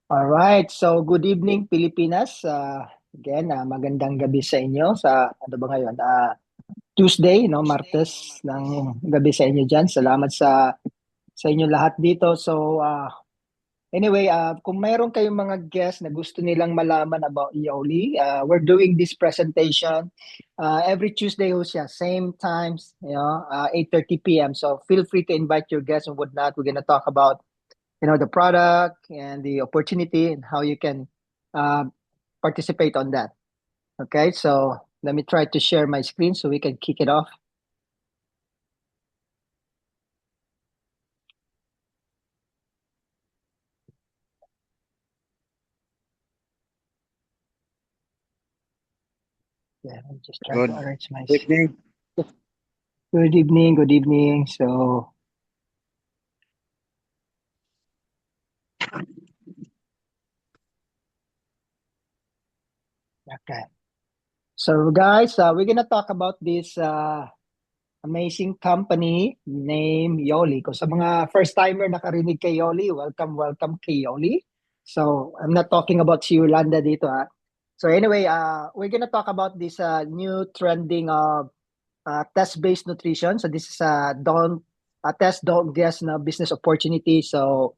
Alright, so good evening Pilipinas. Again, magandang gabi sa inyo sa ano ba ngayon? Tuesday, no, Martes ng gabi sa inyo diyan. Salamat sa inyo lahat dito. So, anyway, kung mayroon kayong mga guests na gusto nilang malaman about Yoli, we're doing this presentation every Tuesday ho siya, same times, 8:30 p.m. So, feel free to invite your guests and whatnot. We're gonna talk about the product and the opportunity and how you can uh, participate on that. Okay, so let me try to share my screen so we can kick it off. Yeah, I'm just trying to Good arrange my. evening. Good evening, good evening. So, okay. So, guys, we're gonna talk about this amazing company named Yoli. Kung sa mga first timer nakarinig kay Yoli, welcome, welcome kay Yoli. So I'm not talking about si Yolanda dito ha. So anyway, we're gonna talk about this new trending of test-based nutrition. So this is a test, don't guess na business opportunity. So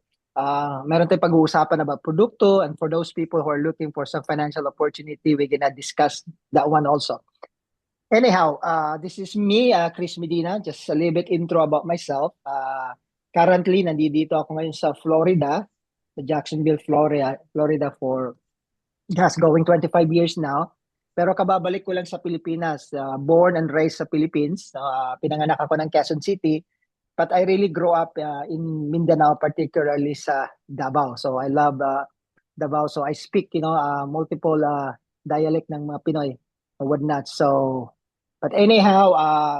meron tayong pag-uusapan about produkto, and for those people who are looking for some financial opportunity, we're gonna discuss that one also. Anyhow, this is me, Chris Medina. Just a little bit intro about myself. Currently, nandito ako ngayon sa Florida, sa Jacksonville, Florida for just going 25 years now. Pero kababalik ko lang sa Pilipinas. Born and raised sa Philippines. Pinanganak ako ng Quezon City. But I really grew up in Mindanao, particularly sa Davao. So I love Davao. So I speak, multiple dialect ng mga Pinoy or whatnot. So, but anyhow,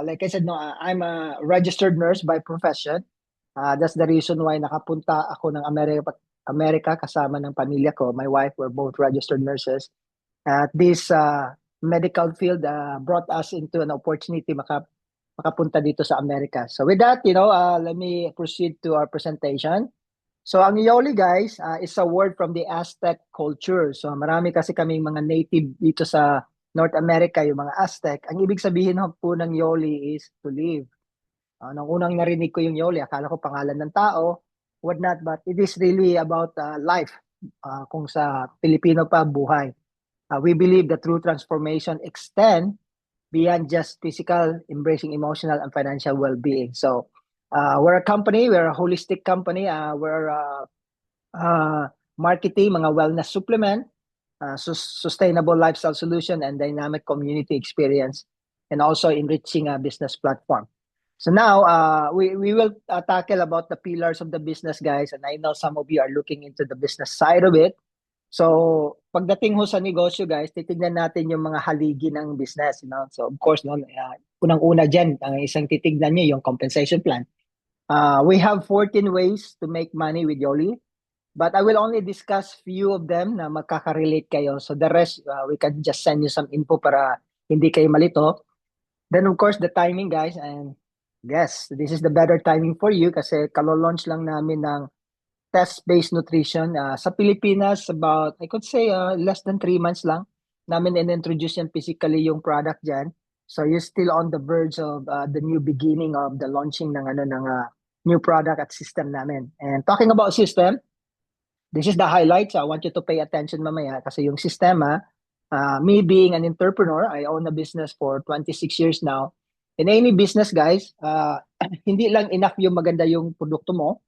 like I said, no, I'm a registered nurse by profession. That's the reason why nakapunta ako ng Amerika kasama ng pamilya ko. My wife, we're both registered nurses. At this medical field brought us into an opportunity makapunta dito sa Amerika. So with that, let me proceed to our presentation. So ang Yoli guys is a word from the Aztec culture. So marami kasi kaming mga native dito sa North America, yung mga Aztec. Ang ibig sabihin po ng Yoli is to live. Nung unang narinig ko yung Yoli, akala ko pangalan ng tao, whatnot, but it is really about life. Kung sa Pilipino pa, buhay. We believe that true transformation extend beyond just physical, embracing emotional and financial well-being. So we're a company, we're a holistic company. We're marketing, mga wellness supplement, sustainable lifestyle solution, and dynamic community experience, and also enriching a business platform. So now we will tackle about the pillars of the business, guys. And I know some of you are looking into the business side of it. So pagdating ho sa negosyo, guys, titignan natin yung mga haligi ng business. So of course, no, unang-una dyan, ang isang titignan nyo yung compensation plan. We have 14 ways to make money with Yoli. But I will only discuss few of them na magkaka-relate kayo. So the rest, we can just send you some info para hindi kayo malito. Then of course, the timing guys, and yes, this is the better timing for you kasi kalo-launch lang namin ng test-based nutrition. Sa Pilipinas, about, I could say, less than 3 months lang namin in-introduce yan physically yung product dyan. So you're still on the verge of the new beginning of the launching ng new product at system namin. And talking about system, this is the highlights. I want you to pay attention mamaya kasi yung sistema, me being an entrepreneur, I own a business for 26 years now. In any business, guys, hindi lang enough yung maganda yung produkto mo,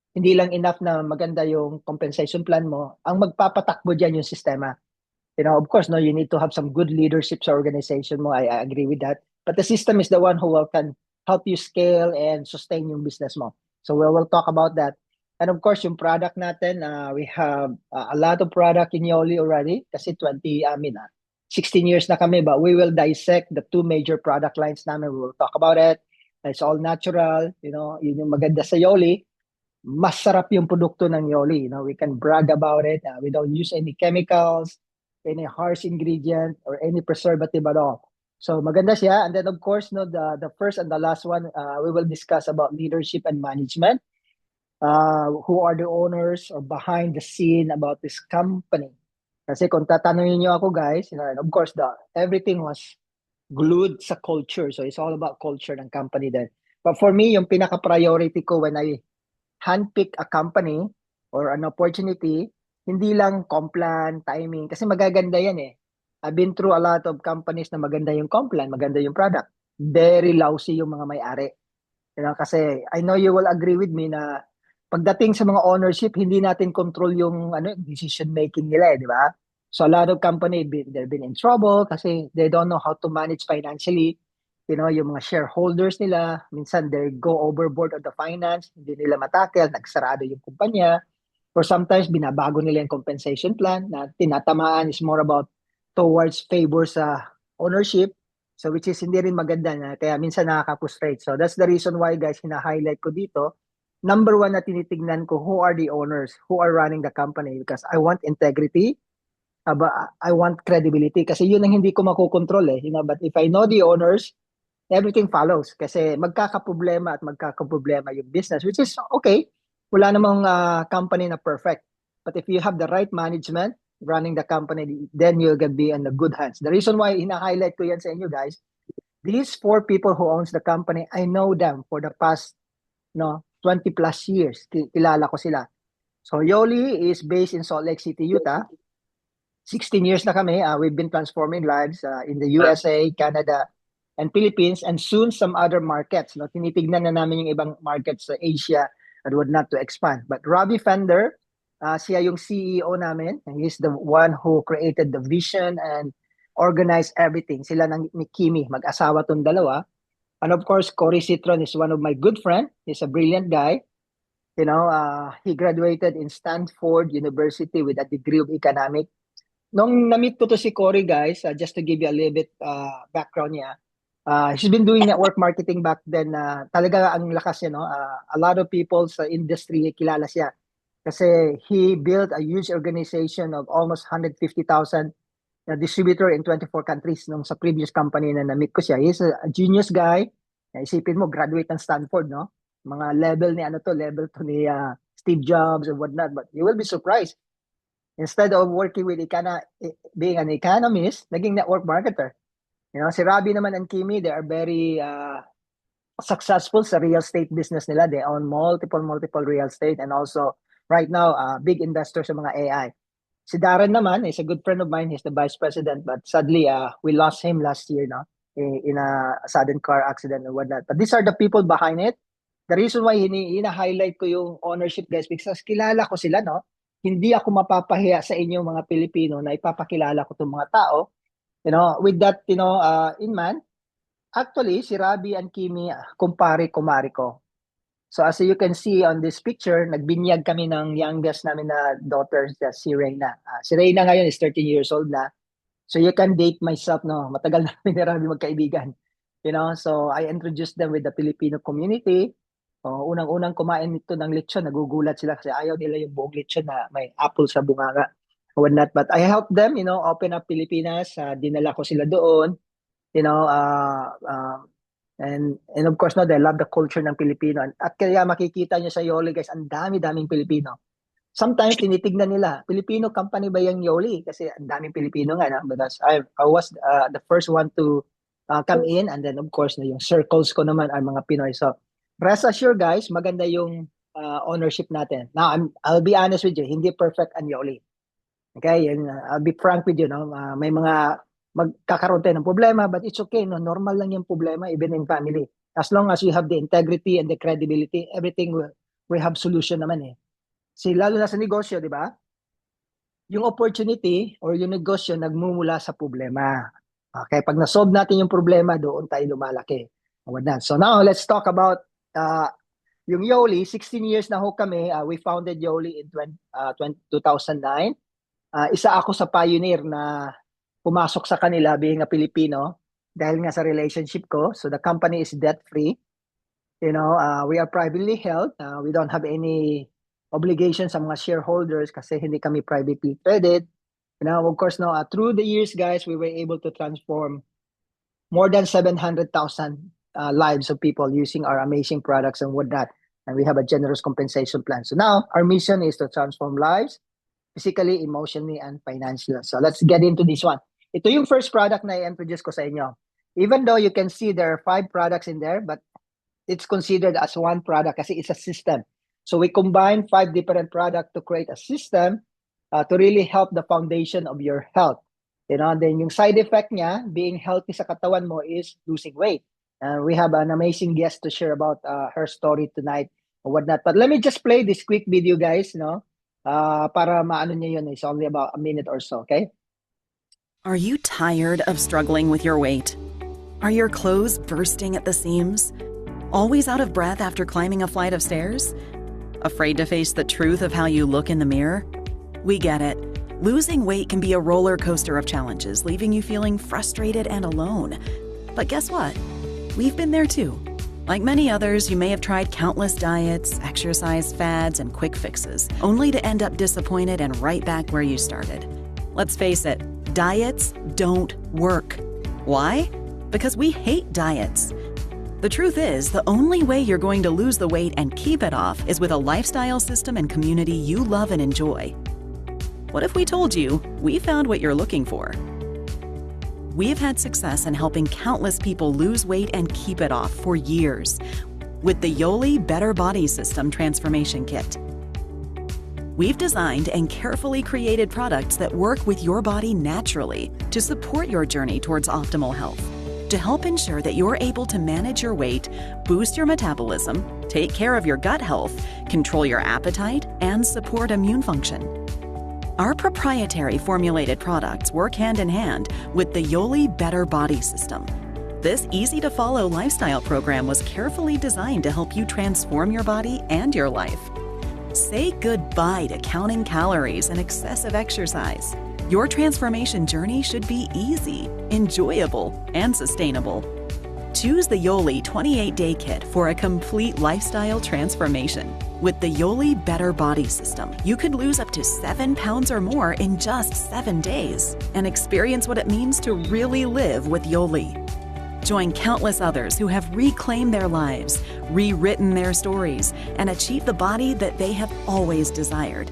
hindi lang enough na maganda yung compensation plan mo. Ang magpapatakbo dyan yung sistema. Of course, no, you need to have some good leadership sa organization mo. I agree with that. But the system is the one who can help you scale and sustain yung business mo. So we'll talk about that. And of course, yung product natin, we have a lot of product in Yoli already kasi 16 years na kami, but we will dissect the two major product lines namin. We will talk about it. It's all natural, yun yung maganda sa Yoli. Masarap yung produkto ng Yoli. We can brag about it. We don't use any chemicals, any harsh ingredient, or any preservative at all. So maganda siya. And then of course, no, the first and the last one, we will discuss about leadership and management. who are the owners or behind the scene about this company. Kasi kung tatanungin niyo ako guys, and of course everything was glued sa culture. So it's all about culture ng company then. But for me, yung pinaka-priority ko when I handpick a company or an opportunity, hindi lang complan, timing, kasi magaganda yan eh. I've been through a lot of companies na maganda yung complan, maganda yung product. Very lousy yung mga may-ari. Kasi I know you will agree with me na pagdating sa mga ownership, hindi natin control yung decision making nila, di ba? So a lot of company they've been in trouble kasi they don't know how to manage financially. Yung mga shareholders nila, minsan they go overboard on the finance, hindi nila matakel, nagsarado yung kumpanya. Or sometimes binabago nila yung compensation plan na tinatamaan is more about towards favor sa ownership. So which is hindi rin maganda na kaya minsan nakaka-frustrate. So that's the reason why guys, hina-highlight ko dito. Number one na tinitignan ko, who are the owners, who are running the company because I want integrity, I want credibility kasi yun ang hindi ko makokontrol eh. But if I know the owners, everything follows kasi magkakaproblema at magkakaproblema yung business which is okay. Wala namang company na perfect. But if you have the right management running the company, then you're gonna be in the good hands. The reason why hina-highlight ko yan sa inyo guys, these 4 people who owns the company, I know them for the past 20 plus years. Kilala ko sila. So Yoli is based in Salt Lake City, Utah. 16 years na kami. We've been transforming lives in the USA, Canada, and Philippines, and soon some other markets. Tinitignan na namin yung ibang markets sa Asia and would not to expand. But Robbie Fender, siya yung CEO namin. And he's the one who created the vision and organized everything. Sila ni Kimi, mag-asawa tong dalawa. And of course, Cory Citron is one of my good friends. He's a brilliant guy. He graduated in Stanford University with a degree of economics. Nung na-meet ko to si Cory, guys, just to give you a little bit background niya, he's been doing network marketing back then. Talaga ang lakas niya, no? A lot of people sa industry kilala siya. Kasi he built a huge organization of almost 150,000 distributor in 24 countries nung sa previous company na na-meet ko siya. He's a genius guy. Isipin mo, graduate ng Stanford, no? Mga level ni Steve Jobs and whatnot. But you will be surprised. Instead of working with being an economist, naging network marketer. Si Robbie naman and Kimi, they are very successful sa real estate business nila. They own multiple real estate and also right now, big investor sa mga AI. Si Darren naman is a good friend of mine. He's the vice president, but sadly, we lost him last year, no? In a sudden car accident and whatnot. But these are the people behind it. The reason why hina-highlight ko yung ownership, guys, because kilala ko sila, no? Hindi ako mapapahiya sa inyo mga Pilipino na ipapakilala ko itong mga tao. With that, in mind, actually, si Robbie and Kimi, kumari ko. So as you can see on this picture, nagbinyag kami ng youngest namin na daughter, si Reyna. Si Reyna ngayon is 13 years old na. So you can date myself, no? Matagal na kami ni Robbie magkaibigan. So I introduced them with the Filipino community. Unang-unang kumain nito ng lechon, nagugulat sila kasi ayaw nila yung buong lechon na may apple sa bunganga. Whatnot. But I helped them, open up Pilipinas. Dinala ko sila doon. And of course, they love the culture ng Pilipino. At kaya makikita nyo sa Yoli, guys, ang dami-daming Pilipino. Sometimes tinitignan nila, Filipino company ba yung Yoli? Kasi ang daming Pilipino nga. No? Because I was the first one to come in. And then, of course, yung circles ko naman are mga Pinoy. So, rest assured, guys, maganda yung ownership natin. Now, I'll be honest with you, hindi perfect ang Yoli. Okay? And, I'll be frank with you. No? May mga magkakaroon tayo ng problema, but it's okay. No? Normal lang yung problema, even in family. As long as you have the integrity and the credibility, everything we have solution naman eh. Lalo na sa negosyo, di ba? Yung opportunity or yung negosyo nagmumula sa problema. Okay, pag na-solve natin yung problema, doon tayo lumalaki. So now, let's talk about yung Yoli. 16 years na ho kami. We founded Yoli in 2009. Isa ako sa pioneer na pumasok sa kanila being a Filipino dahil nga sa relationship ko. So the company is debt-free. We are privately held. We don't have any obligations sa mga shareholders kasi hindi kami privately traded. Of course, through the years, guys, we were able to transform more than 700,000 lives of people using our amazing products and whatnot. and we have a generous compensation plan. So now our mission is to transform lives physically, emotionally, and financially. So let's get into this one. Ito yung first product na i-introduce ko sa inyo. Even though you can see there are 5 products in there, but it's considered as one product kasi it's a system. So we combine 5 different products to create a system to really help the foundation of your health. Then yung side effect niya, being healthy sa katawan mo, is losing weight. And we have an amazing guest to share about her story tonight or whatnot. But let me just play this quick video, guys, para maano niya yun. It's only about a minute or so, okay? Are you tired of struggling with your weight? Are your clothes bursting at the seams? Always out of breath after climbing a flight of stairs? Afraid to face the truth of how you look in the mirror? We get it. Losing weight can be a roller coaster of challenges, leaving you feeling frustrated and alone. But guess what? We've been there too. Like many others, you may have tried countless diets, exercise fads, and quick fixes, only to end up disappointed and right back where you started. Let's face it, diets don't work. Why? Because we hate diets. The truth is, the only way you're going to lose the weight and keep it off is with a lifestyle system and community you love and enjoy. What if we told you we found what you're looking for? We've had success in helping countless people lose weight and keep it off for years with the Yoli Better Body System Transformation Kit. We've designed and carefully created products that work with your body naturally to support your journey towards optimal health, to help ensure that you're able to manage your weight, boost your metabolism, take care of your gut health, control your appetite, and support immune function. Our proprietary formulated products work hand in hand with the Yoli Better Body System. This easy-to-follow lifestyle program was carefully designed to help you transform your body and your life. Say goodbye to counting calories and excessive exercise. Your transformation journey should be easy, enjoyable, and sustainable. Choose the Yoli 28-Day Kit for a complete lifestyle transformation. With the Yoli Better Body System, you could lose up to 7 pounds or more in just 7 days and experience what it means to really live with Yoli. Join countless others who have reclaimed their lives, rewritten their stories, and achieved the body that they have always desired.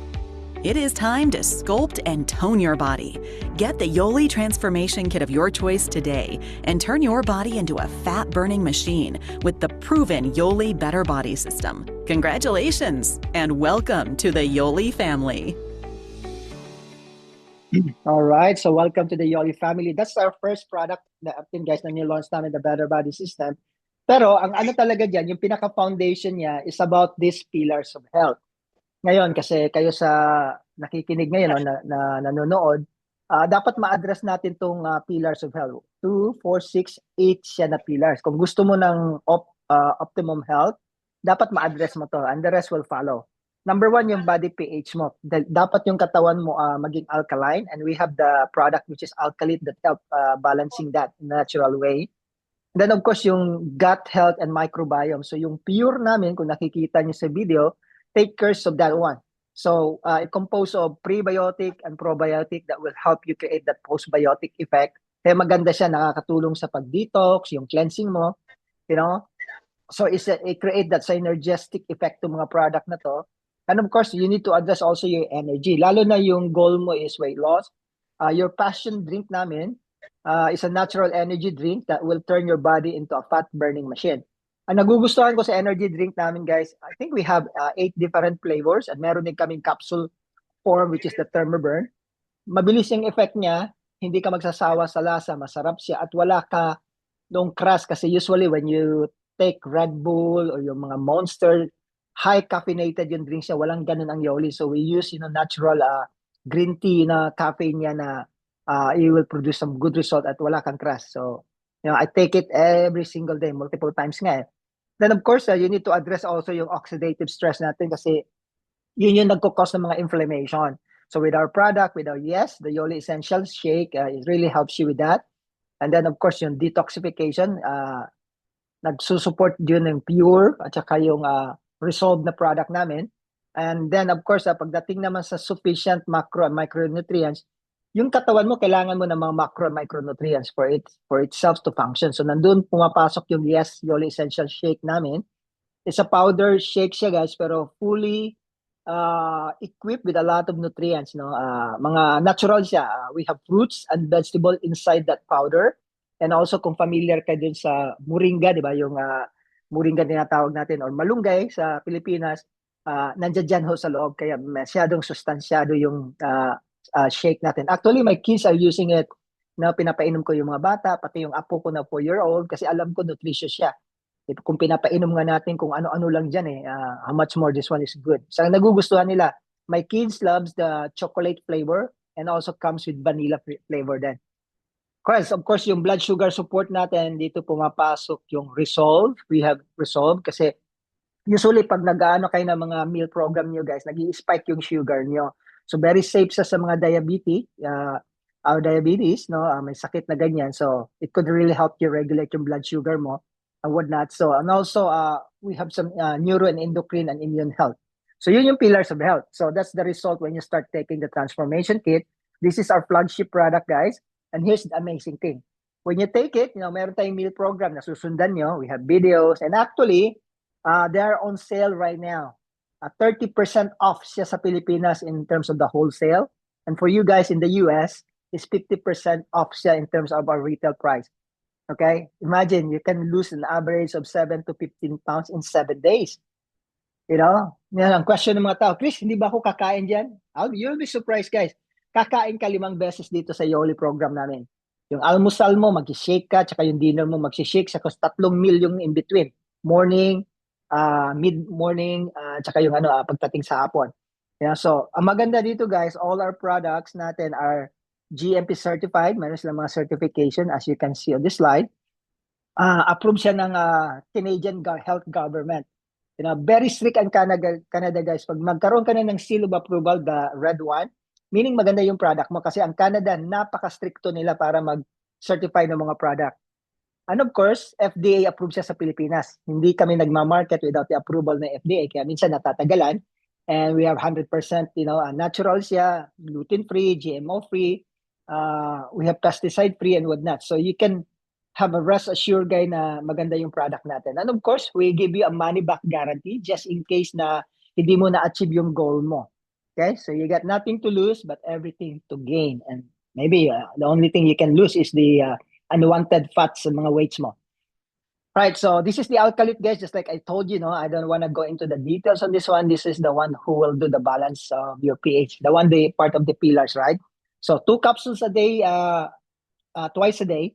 It is time to sculpt and tone your body. Get the Yoli Transformation Kit of your choice today and turn your body into a fat-burning machine with the proven Yoli Better Body System. Congratulations and welcome to the Yoli family. All right, so welcome to the Yoli family. That's our first product na guys na nilaunch namin, the Better Body System. Pero ang ano talaga dyan, yung pinaka-foundation niya is about these pillars of health. Ngayon, kasi kayo sa nakikinig ngayon na nanonood, dapat ma-address natin itong pillars of health. 2, 4, 6, 8 siya na pillars. Kung gusto mo ng optimum health, dapat ma-address mo to and the rest will follow. Number 1, yung body pH mo. Dapat yung katawan mo maging alkaline, and we have the product which is Alkalit that help balancing that in a natural way. And then of course, yung gut health and microbiome. So yung pure namin, kung nakikita niyo sa video, take care of that one. So it composed of prebiotic and probiotic that will help you create that postbiotic effect. Kaya maganda siya, nakakatulong sa pag-detox, yung cleansing mo, So it create that synergistic effect to mga product na to. And of course, you need to address also your energy. Lalo na yung goal mo is weight loss. Your passion drink namin is a natural energy drink that will turn your body into a fat-burning machine. Ang nagugustuhan ko sa energy drink namin, guys, I think we have 8 different flavors and meron din kaming capsule form which is the Thermoburn. Mabilis yung effect niya, hindi ka magsasawa sa lasa, masarap siya at wala ka nung crush kasi usually when you take Red Bull or yung mga Monster, high caffeinated yung drink siya, walang ganun ang Yoli. So we use natural green tea na caffeine niya na it will produce some good result at wala kang crush. So I take it every single day, multiple times nga eh. Then of course, you need to address also yung oxidative stress natin kasi yun yung nagkukos ng mga inflammation. So with our product, the Yoli Essential Shake, it really helps you with that. And then of course, yung detoxification, nagsusupport yun ng pure at saka yung resolved na product namin. And then of course, pagdating naman sa sufficient macro and micronutrients, yung katawan mo, kailangan mo ng mga macro and micronutrients for itself to function. So nandun pumapasok yung Yoli Essential Shake namin. It's a powder shake siya guys, pero fully equipped with a lot of nutrients, no? Mga natural siya. We have fruits and vegetable inside that powder. And also kung familiar ka din sa moringa, di ba? Yung moringa tinatawag natin or malunggay sa Pilipinas, nandiyan dyan ho sa loob. Kaya masyadong sustansyado yung shake natin. Actually, my kids are using it na pinapainom ko yung mga bata, pati yung apo ko na 4-year-old kasi alam ko nutritious siya. Kung pinapainom nga natin kung ano-ano lang dyan how much more this one is good. So nagugustuhan nila. My kids loves the chocolate flavor and also comes with vanilla flavor then. Of course, yung blood sugar support natin, dito pumapasok yung Resolve. We have Resolve kasi usually pag nag-ano kayo ng mga meal program nyo guys, nag-i-spike yung sugar nyo. So very safe sa mga diabetes, our diabetes, no, may sakit na ganyan. So it could really help you regulate yung blood sugar mo and whatnot. So and also we have some neuro and endocrine and immune health. So yun yung pillars of health. So that's the result when you start taking the transformation kit. This is our flagship product guys. And here's the amazing thing. When you take it, meron tayong meal program na susundan nyo. We have videos and actually they are on sale right now. 30% off siya sa Pilipinas in terms of the wholesale. And for you guys in the US, is 50% off siya in terms of our retail price. Okay? Imagine, you can lose an average of 7 to 15 pounds in 7 days. Yan ang question ng mga tao, Chris, hindi ba ako kakain dyan? You'll be surprised, guys. Kakain ka 5 beses dito sa Yoli program namin. Yung almusal mo, mag-shake ka, tsaka yung dinner mo, mag-shake, sa 3 meal yung in between. Morning, mid-morning, tsaka yung pagdating sa hapon. So, ang maganda dito guys, all our products natin are GMP certified. Meron silang mga certification as you can see on this slide. Approved siya ng Canadian Health Government. Very strict ang Canada guys. Pag magkaroon ka na ng seal of approval, the red one, meaning maganda yung product mo kasi ang Canada, napaka-stricto nila para mag-certify ng mga product. And of course, FDA approved siya sa Pilipinas. Hindi kami nagma-market without the approval ng FDA. Kaya minsan natatagalan. And we have 100%, natural siya, gluten-free, GMO-free. We have pesticide-free and whatnot. So you can have a rest assured guy na maganda yung product natin. And of course, we give you a money-back guarantee just in case na hindi mo na-achieve yung goal mo. Okay? So you got nothing to lose but everything to gain. And maybe the only thing you can lose is the unwanted fats sa mga weights mo. Right, so this is the Alkalit guys, just like I told you, I don't want to go into the details on this one. This is the one who will do the balance of your pH, the part of the pillars, right? So 2 capsules a day, twice a day,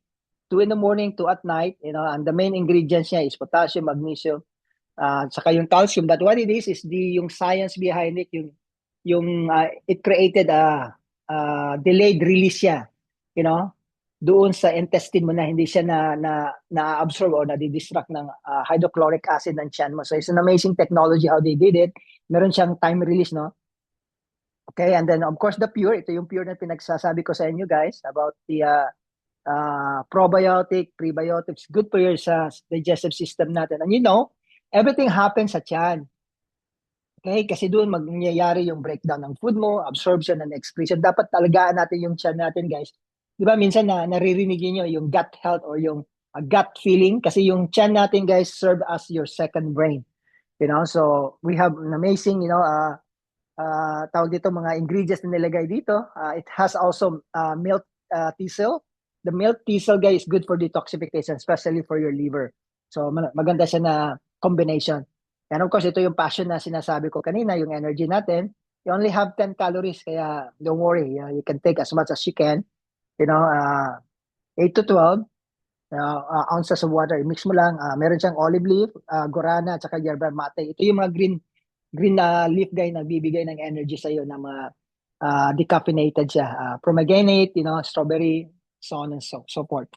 2 in the morning, 2 at night, and the main ingredients niya is potassium, magnesium, saka yung calcium. But what it is yung science behind it, it created a delayed release siya, doon sa intestine mo na hindi siya na-absorb o na-distract ng hydrochloric acid ng tiyan mo. So it's an amazing technology how they did it. Meron siyang time release, no? Okay, and then of course the pure, ito yung pure na pinagsasabi ko sa inyo guys about the probiotic, prebiotics, good for your digestive system natin. And everything happens sa tiyan. Okay, kasi doon mangyayari yung breakdown ng food mo, absorption and excretion. Dapat talagaan natin yung tiyan natin guys. Di ba minsan naririnig niyo yung gut health or yung gut feeling kasi yung tiyan natin guys serve as your second brain. So we have an amazing, tawag dito mga ingredients na nilagay dito. It has also milk thistle. The milk thistle guys is good for detoxification, especially for your liver. So maganda siya na combination. And of course, ito yung passion na sinasabi ko kanina, yung energy natin. You only have 10 calories, kaya don't worry. You can take as much as you can. 8 to 12 ounces of water. I-mix mo lang. Meron siyang olive leaf, guarana, at saka yerba mate. Ito yung mga green leaf guy na bibigay ng energy sa'yo na mga decaffeinated siya. Pomegranate, strawberry, so on and so forth.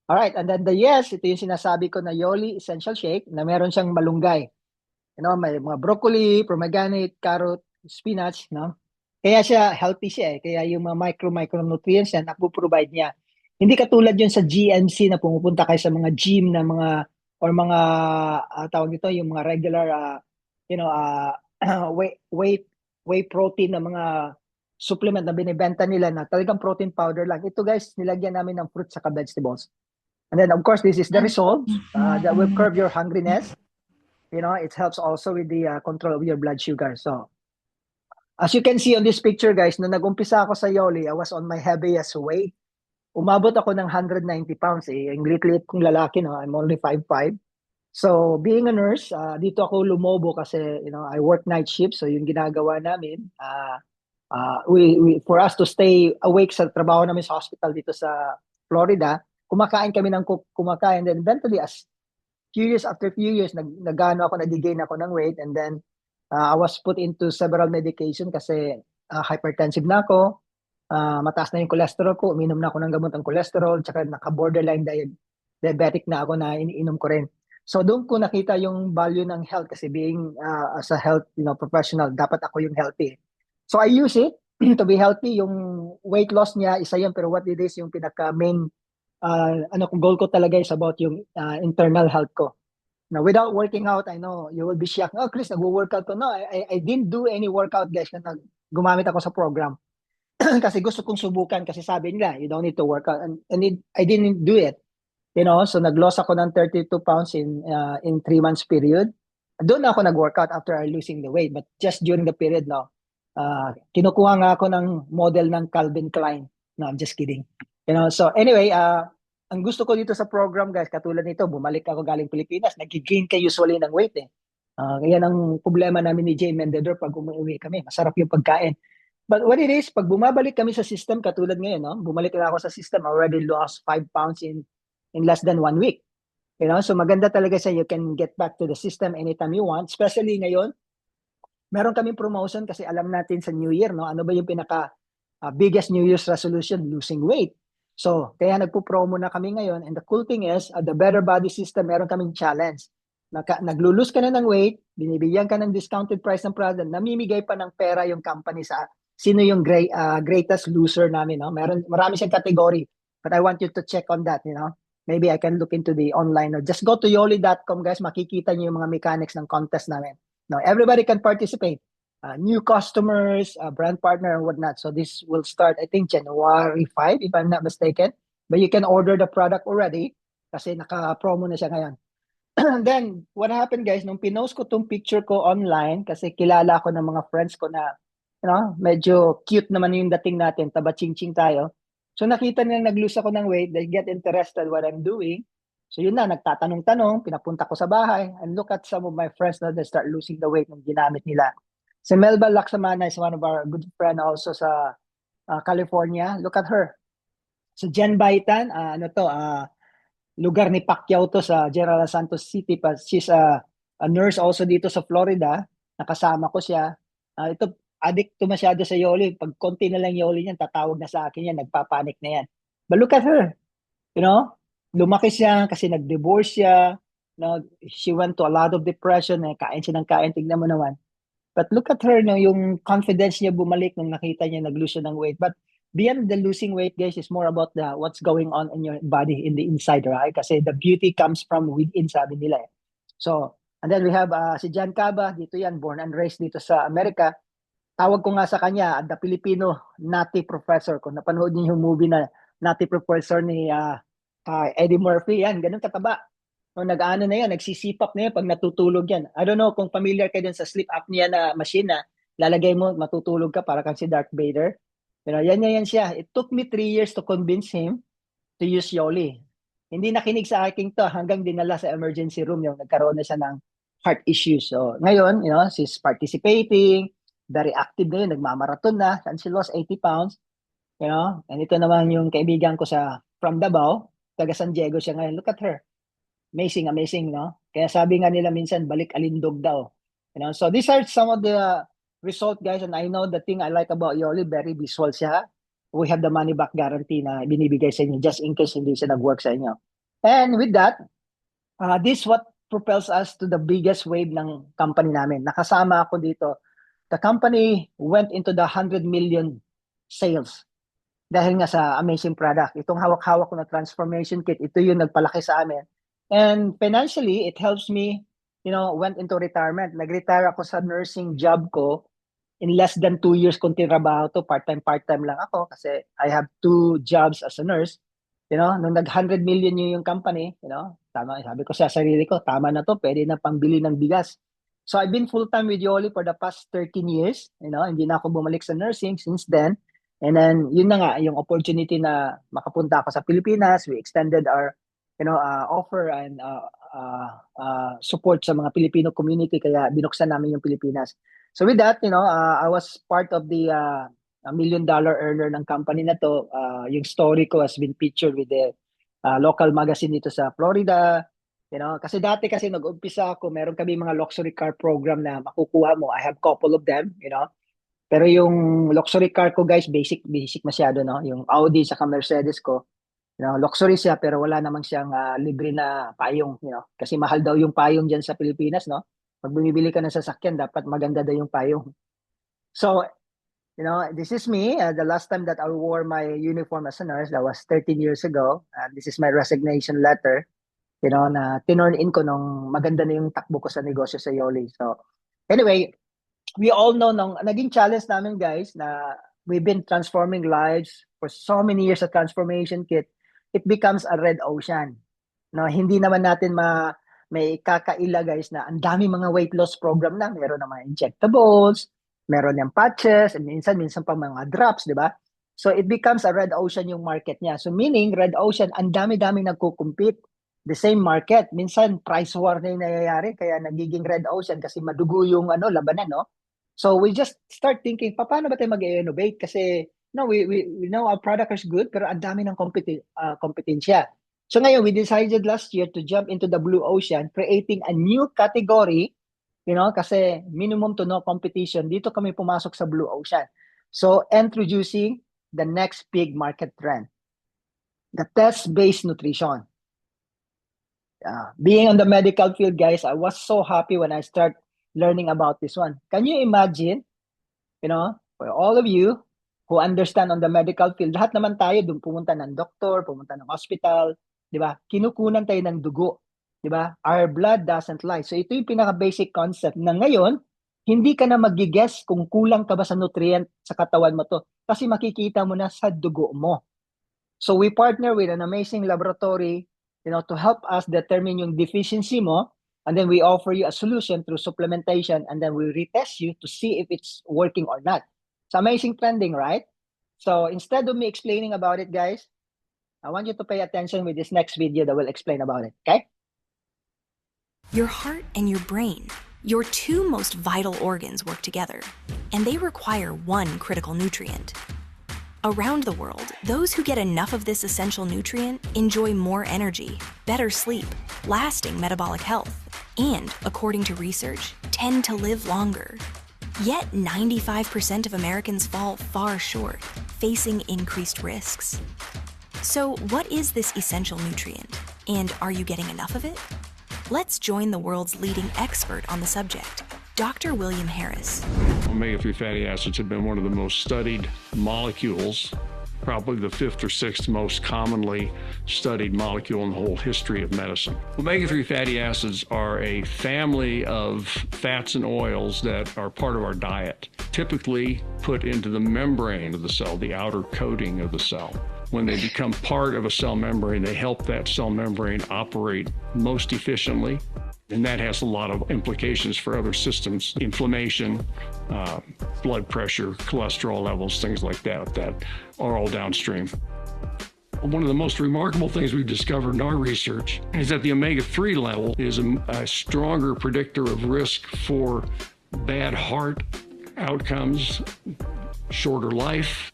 Alright, and then ito yung sinasabi ko na Yoli Essential Shake na meron siyang malunggay. May mga broccoli, pomegranate, carrot, spinach, Kaya siya healthy siya Kaya yung mga micronutrients yan napoprovide niya. Hindi katulad yun sa GMC na pumupunta kayo sa mga gym na mga or mga tawag dito yung mga regular whey protein na mga supplement na binibenta nila na talagang protein powder lang. Ito guys, nilagyan namin ng fruits saka vegetables. And then of course, this is the result that will curb your hungriness. It helps also with the control of your blood sugar. So, as you can see on this picture, guys, nung nag-umpisa ako sa Yoli, I was on my heaviest weight. Umabot ako ng 190 pounds. Ang liit-liit kong lalaki, no? I'm only 5'5". So, being a nurse, dito ako lumobo kasi, I work night shift. So, yung ginagawa namin, for us to stay awake sa trabaho namin sa hospital dito sa Florida, kumakain kami ng kumakain. Then eventually, as few years after few years, nagano ako, nag-gain ako ng weight. And then, I was put into several medication kasi hypertensive na ako. Mataas na yung cholesterol ko, uminom na ako ng gamot ng cholesterol, tsaka naka-borderline diabetic na ako na iniinom ko rin. So doon ko nakita yung value ng health kasi being as a health professional, dapat ako yung healthy. So I use it to be healthy. Yung weight loss niya, isa yun, pero what it is, yung pinaka-main goal ko talaga is about yung internal health ko. Now, without working out, I know you will be shocked. Oh, Chris, nag-workout ko. No, I didn't do any workout, guys, na gumamit ako sa program. Kasi gusto kong subukan kasi sabi nila, you don't need to work out. I didn't do it. So nag-loss ako ng 32 pounds in 3 months period. Doon ako nag-workout after losing the weight. But just during the period, no, kinukuha nga ako ng model ng Calvin Klein. No, I'm just kidding. So anyway, ang gusto ko dito sa program, guys, katulad nito, bumalik ako galing Pilipinas, nag-gain ka usually ng weight eh. Yan ang problema namin ni Jay Mendedor pag umuwi kami. Masarap yung pagkain. But what it is, pag bumabalik kami sa system, katulad ngayon, no? Bumalik na ako sa system, I already lost 5 pounds in less than 1 week. So maganda talaga siya, you can get back to the system anytime you want. Especially ngayon, meron kaming promotion kasi alam natin sa New Year, no? Ano ba yung pinaka biggest New Year's resolution? Losing weight. So, kaya nagpo-promo na kami ngayon. And the cool thing is, the Better Body System, meron kaming challenge. Naglulose ka na ng weight, binibigyan ka ng discounted price ng product, namimigay pa ng pera yung company sa sino yung greatest loser namin, no? Marami siyang category, but I want you to check on that, Maybe I can look into the online, or just go to yoli.com, guys, makikita niyo yung mga mechanics ng contest namin. No, everybody can participate. New customers, brand partner, and whatnot. So this will start, I think, January 5, if I'm not mistaken. But you can order the product already kasi naka-promo na siya ngayon. Then, what happened, guys, nung pinost ko tong picture ko online, kasi kilala ko ng mga friends ko na, medyo cute naman yung dating natin, taba-ching-ching tayo. So, nakita nila nag-lose ako ng weight, they get interested what I'm doing. So, yun na, nagtatanong-tanong, pinapunta ko sa bahay, and look at some of my friends na they start losing the weight nung ginamit nila. Si Melba Laksamana is one of our good friend also sa California. Look at her. So, Jen Baitan, lugar ni Pacquiao to sa General Santos City. She's a nurse also dito sa Florida. Nakasama ko siya. Ito, addict to masyado sa Yoli. Pag konti na lang Yoli niyan, tatawag na sa akin yan. Nagpapanik na yan. But look at her. Lumaki siya kasi nag-divorce siya. She went to a lot of depression. Kain siya ng kain. Tignan mo naman. But look at her, yung confidence niya bumalik nung nakita niya nag-lose siya ng weight. But beyond the losing weight, guys, is more about what's going on in your body in the inside, right? Kasi the beauty comes from within, sabi nila. So, and then we have si Jan Caba, dito yan, born and raised dito sa Amerika. Tawag ko nga sa kanya, the Filipino Nutty Professor. Kung napanood niyo yung movie na Nutty Professor ni Eddie Murphy, yan, ganun kataba. No, nag-ano na yan, nagsisipap na yan pag natutulog yan. I don't know kung familiar kayo dun sa sleep apnea na machine na lalagay mo, matutulog ka para kang si Darth Vader. Yan siya. It took me 3 years to convince him to use Yoli. Hindi nakinig sa akin to hanggang dinala sa emergency room yung nagkaroon na siya ng heart issues. So ngayon, she's participating, very active na yun, nagmamarathon na, and she lost 80 pounds. And ito naman yung kaibigan ko from Davao, taga San Diego siya ngayon. Look at her. Amazing, no? Kaya sabi nga nila minsan, balik alindog daw. So these are some of the result, guys, and I know the thing I like about Yoli, very visual siya. We have the money back guarantee na binibigay sa inyo just in case hindi siya nag-work sa inyo. And with that, this what propels us to the biggest wave ng company namin. Nakasama ako dito. The company went into the 100 million sales dahil nga sa amazing product. Itong hawak-hawak ko na transformation kit, ito yung nagpalaki sa amin. And financially, it helps me, went into retirement. Nag-retire ako sa nursing job ko. In less than 2 years kung tinrabaho to, part-time lang ako kasi I have 2 jobs as a nurse. Nung nag-100 million yung company, Tama, sabi ko sa sarili ko, tama na to, pwede na pambili ng bigas. So I've been full-time with Yoli for the past 13 years. Hindi na ako bumalik sa nursing since then. And then, yun na nga, yung opportunity na makapunta ako sa Pilipinas. We extended our, offer and support sa mga Filipino community. Kaya binuksan namin yung Pilipinas. So with that, I was part of the $1 million earner ng company na to. Yung story ko has been featured with the local magazine dito sa Florida. Kasi dati kasi nag-umpisa ako, meron kami mga luxury car program na makukuha mo. I have couple of them. Pero yung luxury car ko, guys, basic masyado, no? Yung Audi sa Mercedes ko, luxury siya pero wala namang siyang libre na payong, kasi mahal daw yung payong diyan sa Pilipinas, no? Pag bumibili ka ng sasakyan, dapat maganda daw yung payong. So, this is me. The last time that I wore my uniform as a nurse, that was 13 years ago. This is my resignation letter, na tinurn in ko nung maganda na yung takbo ko sa negosyo sa Yoli. So, anyway, we all know naging challenge namin, guys, na we've been transforming lives for so many years at Transformation Kit. It becomes a red ocean. Hindi naman natin may kakaila, guys, na ang dami mga weight loss program na. Meron na mga injectables, meron yung patches, and minsan pa mga drops, di ba? So it becomes a red ocean yung market niya. So meaning, red ocean, ang dami-dami nagko-compete. The same market. Minsan, price war na yung nangyayari, kaya nagiging red ocean kasi madugo yung labanan, no? So we just start thinking, paano ba tayo mag-innovate? Kasi we know our product is good, pero ang dami ng kompetensya. So ngayon, we decided last year to jump into the blue ocean, creating a new category, kasi minimum to no competition. Dito kami pumasok sa blue ocean. So introducing the next big market trend, the test-based nutrition. Being on the medical field, guys, I was so happy when I start learning about this one. Can you imagine, for all of you who understand on the medical field, lahat naman tayo doon pumunta ng doktor, pumunta ng hospital, di ba? Kinukunan tayo ng dugo, di ba? Our blood doesn't lie. So ito yung pinaka-basic concept na ngayon, hindi ka na mag-guess kung kulang ka ba sa nutrient sa katawan mo to kasi makikita mo na sa dugo mo. So we partner with an amazing laboratory, to help us determine yung deficiency mo. And then we offer you a solution through supplementation, and then we retest you to see if it's working or not. It's amazing trending, right? So instead of me explaining about it, guys, I want you to pay attention with this next video that will explain about it, okay? Your heart and your brain, your two most vital organs, work together, and they require one critical nutrient. Around the world, those who get enough of this essential nutrient enjoy more energy, better sleep, lasting metabolic health, and, according to research, tend to live longer. Yet 95% of Americans fall far short, facing increased risks. So what is this essential nutrient? And are you getting enough of it? Let's join the world's leading expert on the subject, Dr. William Harris. Omega-3 fatty acids have been one of the most studied molecules, probably the 5th or 6th most commonly studied molecule in the whole history of medicine. Omega-3 fatty acids are a family of fats and oils that are part of our diet, typically put into the membrane of the cell, the outer coating of the cell. When they become part of a cell membrane, they help that cell membrane operate most efficiently. And that has a lot of implications for other systems, inflammation, blood pressure, cholesterol levels, things like that are all downstream. One of the most remarkable things we've discovered in our research is that the omega-3 level is a stronger predictor of risk for bad heart outcomes, shorter life,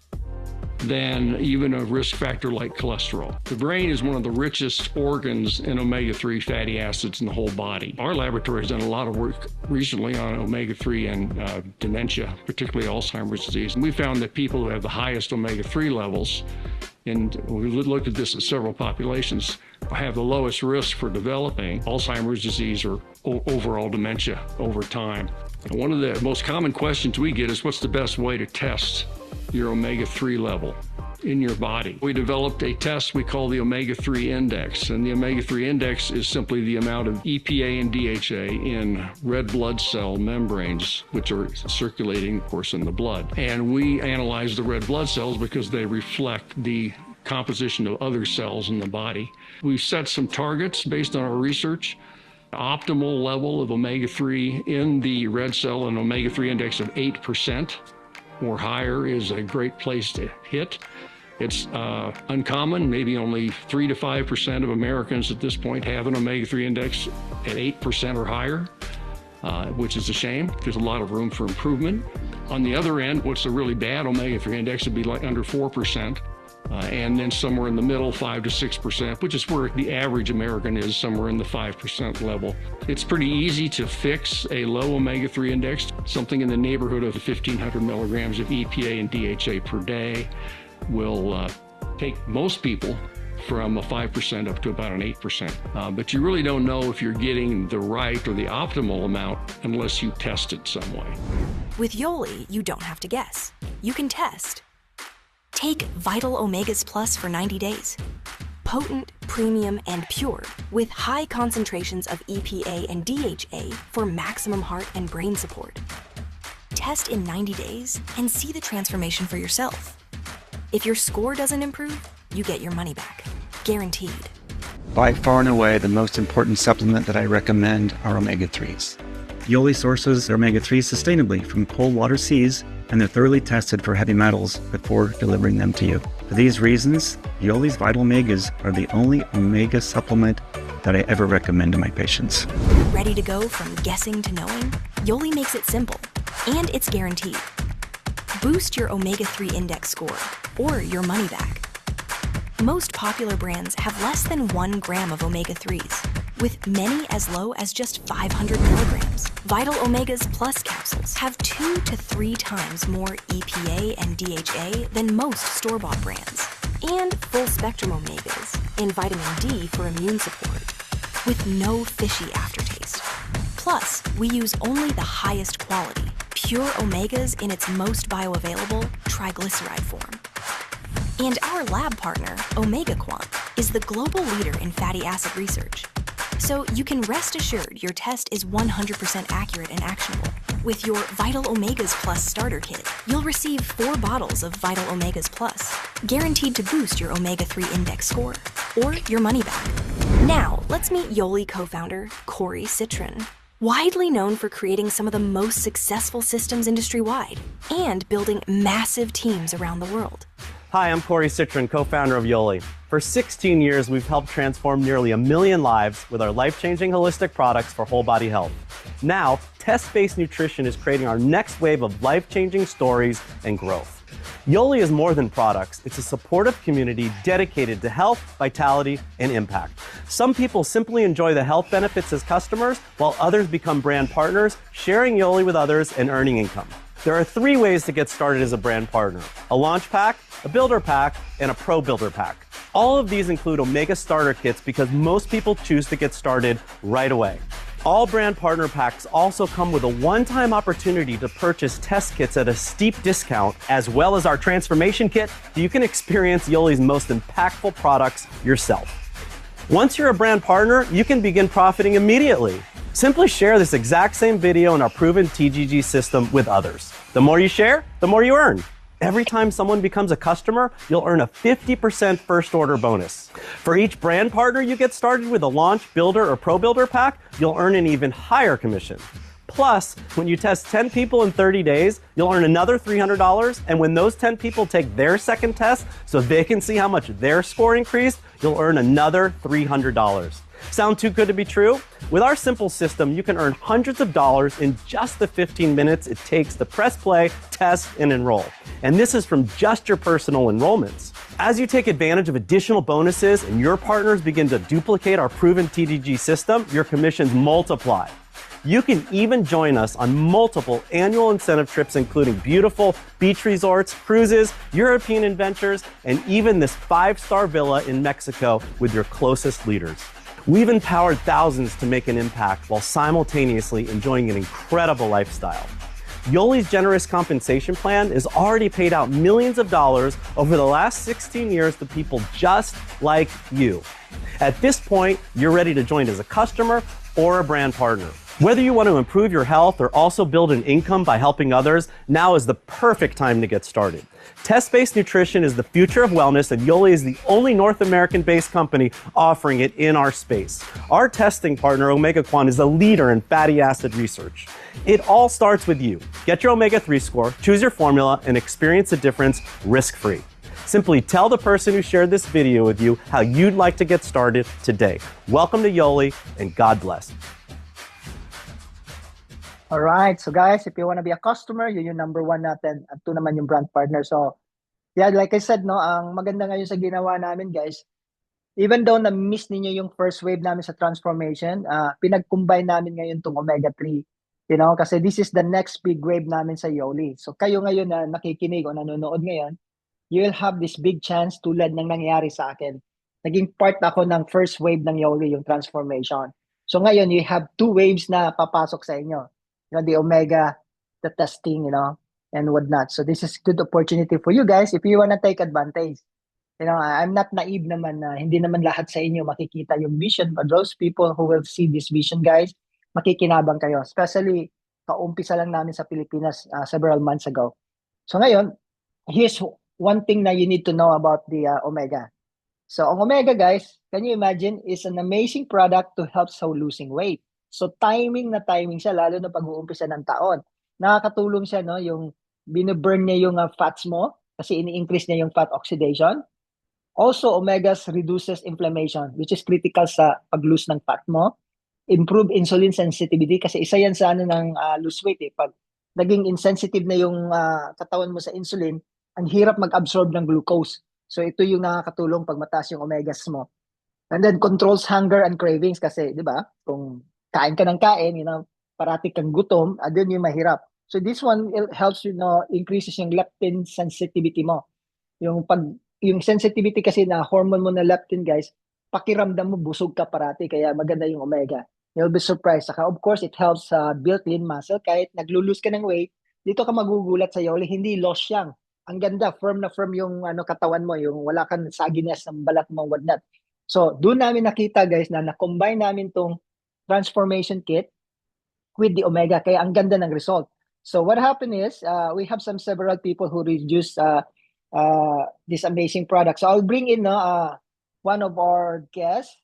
than even a risk factor like cholesterol. The brain is one of the richest organs in omega-3 fatty acids in the whole body. Our laboratory has done a lot of work recently on omega-3 and dementia, particularly Alzheimer's disease. And we found that people who have the highest omega-3 levels, and we looked at this in several populations, have the lowest risk for developing Alzheimer's disease or overall dementia over time. And one of the most common questions we get is, what's the best way to test your omega-3 level in your body? We developed a test we call the omega-3 index, and the omega-3 index is simply the amount of EPA and DHA in red blood cell membranes, which are circulating, of course, in the blood. And we analyze the red blood cells because they reflect the composition of other cells in the body. We've set some targets based on our research. Optimal level of omega-3 in the red cell, an omega-3 index of 8% or higher is a great place to hit. It's uncommon. Maybe only 3 to 5% of Americans at this point have an omega-3 index at 8% or higher, which is a shame. There's a lot of room for improvement. On the other end, what's a really bad omega-3 index would be like under 4%, and then somewhere in the middle, 5 to 6%, which is where the average American is, somewhere in the 5% level. It's pretty easy to fix a low omega-3 index, something in the neighborhood of 1,500 milligrams of EPA and DHA per day will take most people from a 5% up to about an 8%. But you really don't know if you're getting the right or the optimal amount unless you test it some way. With Yoli, you don't have to guess. You can test. Take Vital Omegas Plus for 90 days. Potent, premium, and pure, with high concentrations of EPA and DHA for maximum heart and brain support. Test in 90 days and see the transformation for yourself. If your score doesn't improve, you get your money back. Guaranteed. By far and away, the most important supplement that I recommend are omega-3s. Yoli sources their omega-3s sustainably from cold water seas, and they're thoroughly tested for heavy metals before delivering them to you. For these reasons, Yoli's Vital Omegas are the only omega supplement that I ever recommend to my patients. Ready to go from guessing to knowing? Yoli makes it simple, and it's guaranteed. Boost your omega-3 index score, or your money back. Most popular brands have less than 1 gram of omega-3s, with many as low as just 500 milligrams. Vital Omegas Plus capsules have 2 to 3 times more EPA and DHA than most store-bought brands, and full-spectrum omegas and vitamin D for immune support, with no fishy aftertaste. Plus, we use only the highest quality, pure omegas in its most bioavailable triglyceride form. And our lab partner, OmegaQuant, is the global leader in fatty acid research. So you can rest assured your test is 100% accurate and actionable. With your Vital Omegas Plus starter kit, you'll receive 4 bottles of Vital Omegas Plus, guaranteed to boost your omega-3 index score, or your money back. Now, let's meet Yoli co-founder, Corey Citron. Widely known for creating some of the most successful systems industry-wide and building massive teams around the world. Hi, I'm Corey Citron, co-founder of Yoli. For 16 years, we've helped transform nearly 1 million lives with our life-changing holistic products for whole body health. Now, test-based nutrition is creating our next wave of life-changing stories and growth. Yoli is more than products. It's a supportive community dedicated to health, vitality, and impact. Some people simply enjoy the health benefits as customers, while others become brand partners, sharing Yoli with others and earning income. There are 3 ways to get started as a brand partner: a launch pack, a builder pack, and a pro builder pack. All of these include Omega starter kits because most people choose to get started right away. All brand partner packs also come with a one-time opportunity to purchase test kits at a steep discount, as well as our transformation kit, so you can experience Yoli's most impactful products yourself. Once you're a brand partner, you can begin profiting immediately. Simply share this exact same video in our proven TGG system with others. The more you share, the more you earn. Every time someone becomes a customer, you'll earn a 50% first order bonus. For each brand partner you get started with a launch, builder, or pro builder pack, you'll earn an even higher commission. Plus, when you test 10 people in 30 days, you'll earn another $300, and when those 10 people take their second test so they can see how much their score increased, you'll earn another $300. Sound too good to be true? With our simple system, you can earn hundreds of dollars in just the 15 minutes it takes to press play, test, and enroll. And this is from just your personal enrollments. As you take advantage of additional bonuses and your partners begin to duplicate our proven TGG system, your commissions multiply. You can even join us on multiple annual incentive trips, including beautiful beach resorts, cruises, European adventures, and even this 5-star villa in Mexico with your closest leaders. We've empowered thousands to make an impact while simultaneously enjoying an incredible lifestyle. Yoli's generous compensation plan has already paid out millions of dollars over the last 16 years to people just like you. At this point, you're ready to join as a customer or a brand partner. Whether you want to improve your health or also build an income by helping others, now is the perfect time to get started. Test-based nutrition is the future of wellness, and Yoli is the only North American-based company offering it in our space. Our testing partner, OmegaQuan, is a leader in fatty acid research. It all starts with you. Get your omega-3 score, choose your formula, and experience a difference risk-free. Simply tell the person who shared this video with you how you'd like to get started today. Welcome to Yoli, and God bless. All right. So guys, if you want to be a customer, yun yung number one natin. At two naman yung brand partner. So yeah, like I said, no, ang maganda ngayon sa ginawa namin, guys, even though na-miss ninyo yung first wave namin sa transformation, pinag-combine namin ngayon tong omega-3. You know, kasi this is the next big wave namin sa Yoli. So kayo ngayon na nakikinig o nanonood ngayon, you will have this big chance tulad ng nangyari sa akin. Naging part ako ng first wave ng Yoli, yung transformation. So ngayon, you have two waves na papasok sa inyo. You know, the omega, the testing, you know, and whatnot. So this is good opportunity for you guys if you want to take advantage. You know, I'm not naive naman na hindi naman lahat sa inyo makikita yung vision, but those people who will see this vision, guys, makikinabang kayo. Especially, kaumpisa lang namin sa Pilipinas several months ago. So ngayon, here's one thing na you need to know about the omega. So ang omega, guys, can you imagine, is an amazing product to help sa losing weight. So timing na timing siya, lalo na pag-uumpisa ng taon. Nakakatulong siya, no, yung binaburn niya yung fats mo kasi ini-increase niya yung fat oxidation. Also, omegas reduces inflammation, which is critical sa pag-lose ng fat mo. Improve insulin sensitivity kasi isa yan sa ano ng lose weight. Pag naging insensitive na yung katawan mo sa insulin, ang hirap mag-absorb ng glucose. So ito yung nakakatulong pag mataas yung omegas mo. And then controls hunger and cravings kasi, di ba, kung kain ka ng kain, you know, parati kang gutom, doon yung mahirap. So this one, it helps you, know, increases yung leptin sensitivity mo. Yung sensitivity kasi na hormone mo na leptin, guys, pakiramdam mo busog ka parati, kaya maganda yung omega. You'll be surprised. Saka, of course, it helps build lean muscle. Kahit naglo-lose ka ng weight, dito ka magugulat sa Yoli, hindi loss yang. Ang ganda, firm na firm yung katawan mo, yung wala kang sagginess ng balat mo, whatnot. So, doon namin nakita, guys, na na-combine namin tong transformation kit with the omega. Kaya ang ganda ng result. So what happened is, we have several people who reduce this amazing product. So I'll bring in one of our guests.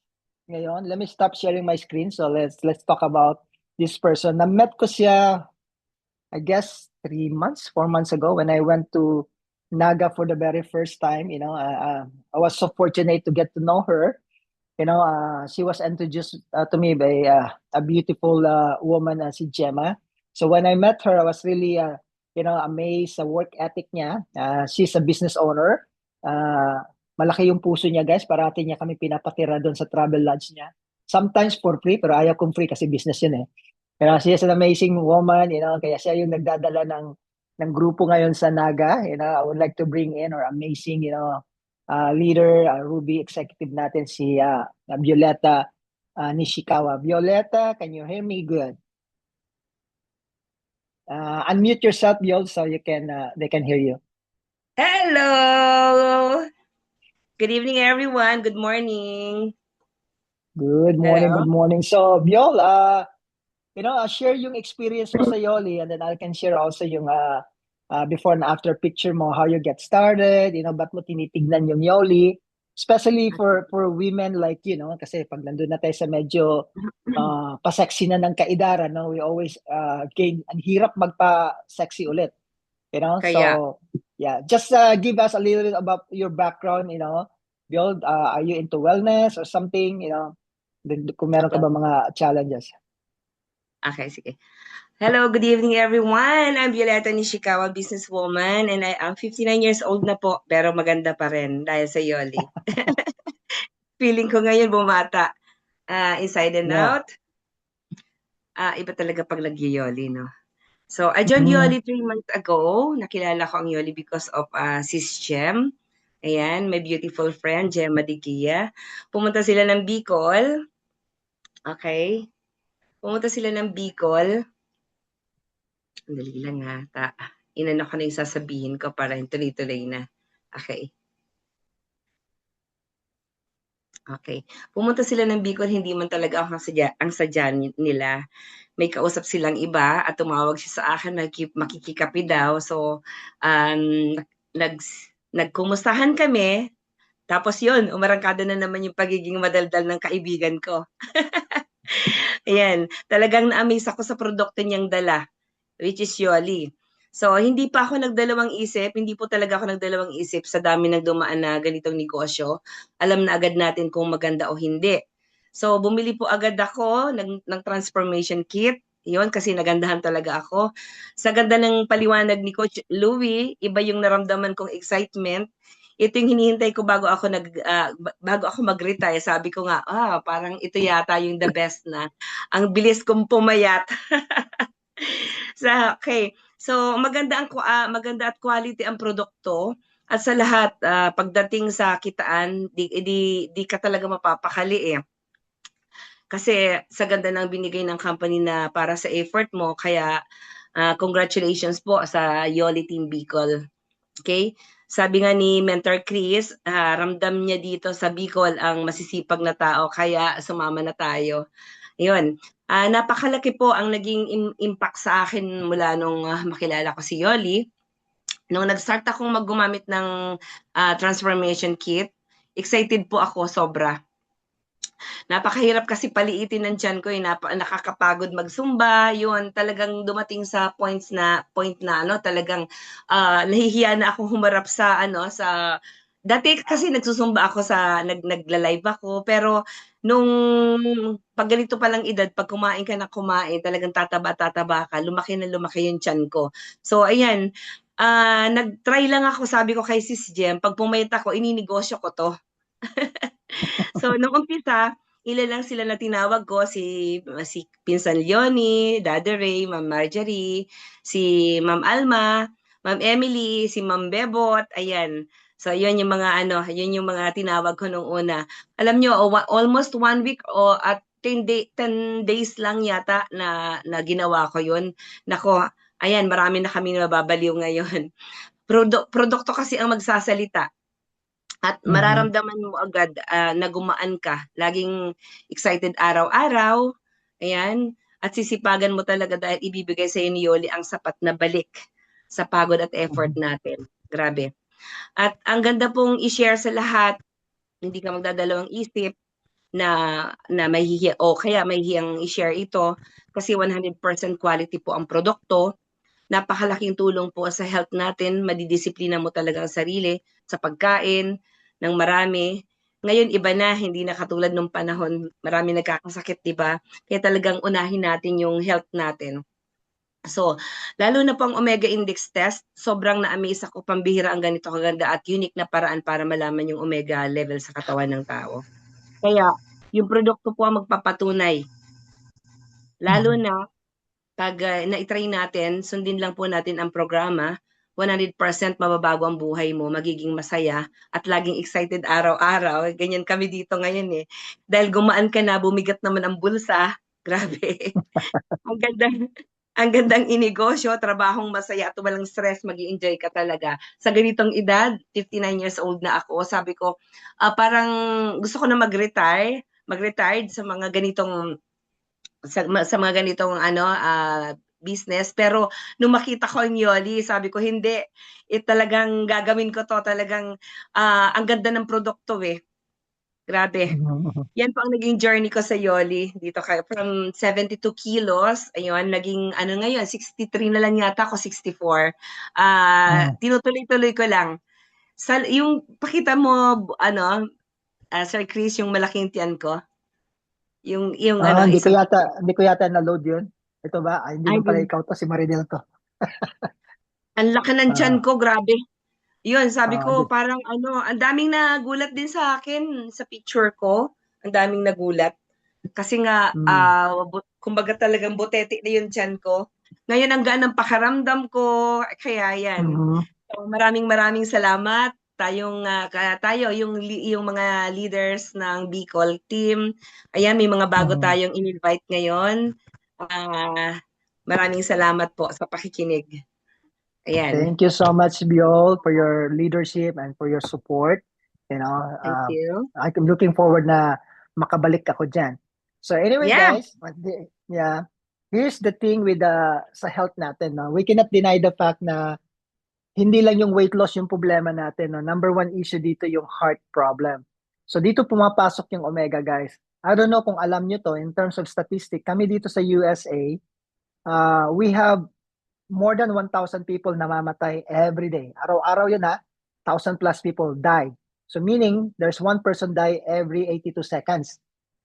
Ngayon, let me stop sharing my screen. So let's talk about this person. Na-met ko siya, I guess, 4 months ago when I went to Naga for the very first time. You know, I was so fortunate to get to know her. You know, she was introduced to me by a beautiful woman, si Gemma. So when I met her, I was really, you know, amazed sa work ethic niya. She's a business owner. Malaki yung puso niya, guys. Parati niya kami pinapatira doon sa travel lodge niya. Sometimes for free, pero ayaw kong free kasi business yun eh. Pero she is an amazing woman, you know, kaya siya yung nagdadala ng grupo ngayon sa Naga. You know, I would like to bring in our amazing, you know, leader, Ruby executive natin, si Violeta Nishikawa. Violeta, can you hear me good? Unmute yourself, Viol, so you can they can hear you. Hello. Good evening, everyone. Good morning. Good morning. Hello. Good morning. So, Viol, you know, share yung experience mo sa Yoli, and then I can share also yung before and after picture mo, how you get started, you know, ba't mo tinitignan yung Yoli, especially for women like, you know, kasi pag nandun na tayo sa medyo pa-sexy na ng kaidaran, no, we always gain, ang hirap magpa-sexy ulit, you know. Kaya. So yeah, just give us a little bit about your background, you know, Build, are you into wellness or something, you know, kung meron ka ba mga challenges? Okay, sige. Hello, good evening everyone. I'm Violeta Nishikawa, businesswoman, and I am 59 years old na po, pero maganda pa rin dahil sa Yoli. Feeling ko ngayon bumata. Inside and out. Iba talaga pag nag-Yoli, no? So, I joined Yoli 3 months ago. Nakilala ko ang Yoli because of Sis Gem. Ayan, my beautiful friend, Gemma Dikia. Pumunta sila ng Bicol. Okay. Pumunta sila ng Bicol. Dali lang ha. Inano ko na yung sasabihin ko para tuloy-tuloy na. Okay. Okay. Pumunta sila ng Bicol, hindi man talaga ako ang sadya nila. May kausap silang iba at tumawag siya sa akin, makikikape daw. So, um, nag, nagkumustahan kami. Tapos yun, umarangkada na naman yung pagiging madaldal ng kaibigan ko. Ayan, talagang na-amaze ako sa produkto niyang dala, which is Yoli. So, hindi pa ako nagdalawang isip, hindi po talaga ako nagdalawang isip sa dami ng dumaan na ganitong negosyo. Alam na agad natin kung maganda o hindi. So, bumili po agad ako ng transformation kit. Yun, kasi nagandahan talaga ako. Sa ganda ng paliwanag ni Coach Louie, iba yung naramdaman kong excitement. Ito yung hinihintay ko bago ako mag-retire. Sabi ko nga, parang ito yata yung the best na. Ang bilis kong pumayat. Okay. So maganda at quality ang produkto at sa lahat pagdating sa kitaan di ka talaga mapapakali eh. Kasi sa ganda ng binigay ng company na para sa effort mo kaya congratulations po sa Yoli Team Bicol. Okay? Sabi nga ni Mentor Chris, ramdam niya dito sa Bicol ang masisipag na tao kaya sumama na tayo. Yun. Napakalaki po ang naging impact sa akin mula nung makilala ko si Yoli. Nung nag-start akong maggumamit ng transformation kit, excited po ako sobra. Napakahirap kasi paliitin ng tiyan ko, nakakapagod magsumba, yun, talagang dumating sa point na talagang nahihiya na akong humarap sa dati kasi nagsusumba ako nagla-live ako, pero nung pag ganito palang edad, pag kumain ka na kumain, talagang tataba ka, lumaki na lumaki yung tiyan ko. So ayan, nag-try lang ako, sabi ko kay Sis Jem, pag pumayat ako, ininegosyo ko to. So, nung umpisa, ilan lang sila na tinawag ko, si Pinsan Leonie, Daddy Ray, Ma'am Marjorie, si Ma'am Alma, Ma'am Emily, si Ma'am Bebot, ayan. So, yun yung mga tinawag ko nung una. Alam nyo, almost 1 week at 10 days lang yata na ginawa ko yun. Nako, ayan, marami na kami nababaliw ngayon. Produkto kasi ang magsasalita. At mararamdaman mo agad na gumaan ka. Laging excited araw-araw. Ayan. At sisipagan mo talaga dahil ibibigay sa ni Yoli ang sapat na balik sa pagod at effort natin. Grabe. At ang ganda pong i-share sa lahat, hindi ka magdadalawang isip na mahihiya o kaya mahihiyang i-share ito kasi 100% quality po ang produkto. Napakalaking tulong po sa health natin, madidisiplina mo talaga ang sarili sa pagkain ng marami. Ngayon iba na, hindi na katulad nung panahon, marami nagkakasakit, di ba? Kaya talagang unahin natin yung health natin. So, lalo na po ang omega index test, sobrang na-amaze ako, pambihira ang ganito kaganda at unique na paraan para malaman yung omega level sa katawan ng tao. Kaya, yung produkto po ang magpapatunay. Lalo na, pag na-try natin, sundin lang po natin ang programa, 100% mababago ang buhay mo, magiging masaya, at laging excited araw-araw. Ganyan kami dito ngayon eh. Dahil gumaan ka na, bumigat naman ang bulsa. Grabe. Ang gandang inegosyo, trabahong masaya at walang stress, mag-i-enjoy ka talaga. Sa ganitong edad, 59 years old na ako, sabi ko, parang gusto ko na mag-retire sa mga ganitong business. Pero nung makita ko yung Yoli, sabi ko hindi, talagang gagawin ko to, talagang ang ganda ng produkto eh. Grabe. Yan po ang naging journey ko sa Yoli. Dito from 72 kilos, ayun, naging ngayon, 63 na lang yata ako, 64. Tinutuloy-tuloy ko lang. Yung pakita mo, Sir Chris, yung malaking tiyan ko. Hindi ko yata na-load yun. Ito ba? Hindi mo pala ikaw to, si Marinel to. Ang laki ng tiyan ko, grabe. Yun, sabi ko, parang ang daming nagulat din sa akin sa picture ko. Ang daming nagulat. Kasi nga, kumbaga talagang butete na yung tiyan ko. Ngayon, ang gaan ng pakaramdam ko. Kaya yan. So, maraming salamat. Tayo, yung mga leaders ng Bicol team. Ayan, may mga bago tayong in-invite ngayon. Maraming salamat po sa pakikinig. Ayan. Thank you so much, Biol, for your leadership and for your support. You know, Thank you. I'm looking forward na makabalik ako dyan. So anyway, Yeah. guys, yeah, here's the thing with sa health natin. No? We cannot deny the fact na hindi lang yung weight loss yung problema natin. No? Number one issue dito yung heart problem. So dito pumapasok yung omega, guys. I don't know kung alam nyo to in terms of statistic. Kami dito sa USA, we have more than 1,000 people namamatay every day. Araw-araw yun 1,000 plus people die. So meaning, there's one person die every 82 seconds.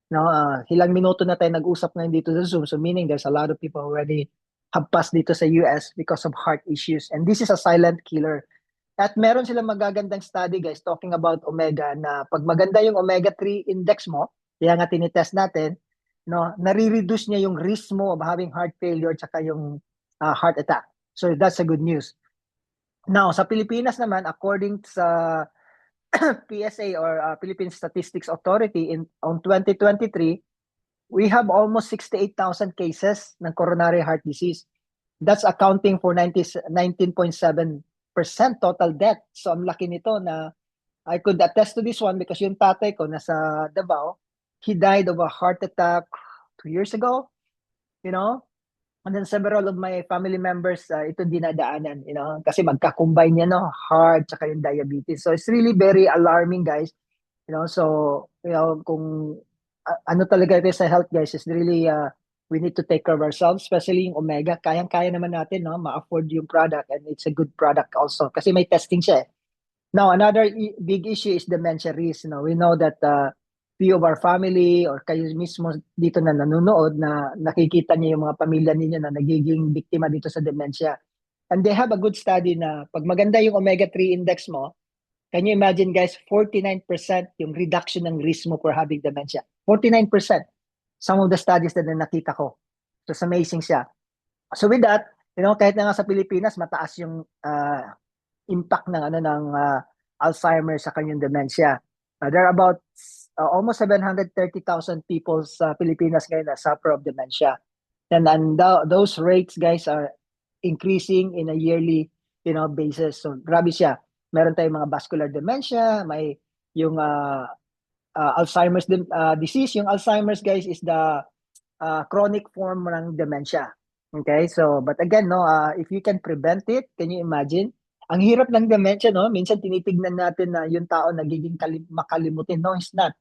No, ilang minuto na tayo nag-usap ngayon dito sa Zoom. So meaning, there's a lot of people already have passed dito sa US because of heart issues. And this is a silent killer. At meron silang magagandang study, guys, talking about omega na pag maganda yung omega-3 index mo, kaya nga tinitest natin, no, nare-reduce niya yung risk mo of having heart failure tsaka yung heart attack. So that's a good news. Now, sa Pilipinas naman, according sa PSA or Philippine Statistics Authority on 2023, we have almost 68,000 cases ng coronary heart disease. That's accounting for 19.7% total death. So ang laki nito na I could attest to this one because yung tatay ko nasa Davao, he died of a heart attack 2 years ago, you know. And then several of my family members ito dinadaanan, you know, kasi magka-combine yan, no, heart tsaka yung diabetes. So it's really very alarming, guys. You know, so, you know, kung ano talaga ito sa health, guys, is really we need to take care of ourselves, especially yung omega. Kayang-kaya naman natin, no, ma-afford yung product, and it's a good product also kasi may testing siya. Now, another big issue is dementia risk. You know, we know that few of our family or kayo mismo dito na nanonood na nakikita niyo yung mga pamilya ninyo na nagiging biktima dito sa dementia. And they have a good study na pag maganda yung omega-3 index mo, can you imagine, guys, 49% yung reduction ng risk mo for having dementia. 49%. Some of the studies na nakita ko. So it's amazing siya. So with that, you know, kahit na nga sa Pilipinas, mataas yung impact ng Alzheimer's sa kanyang dementia. There are about almost 730,000 people sa Pilipinas ngayon na suffer of dementia. And those rates, guys, are increasing in a yearly, you know, basis. So grabe siya. Meron tayong mga vascular dementia, may yung Alzheimer's disease. Yung Alzheimer's, guys, is the chronic form ng dementia. Okay? So, but again, no, if you can prevent it, can you imagine? Ang hirap ng dementia, no? Minsan tinitignan natin na yung tao nagiging makalimutin. No, it's not.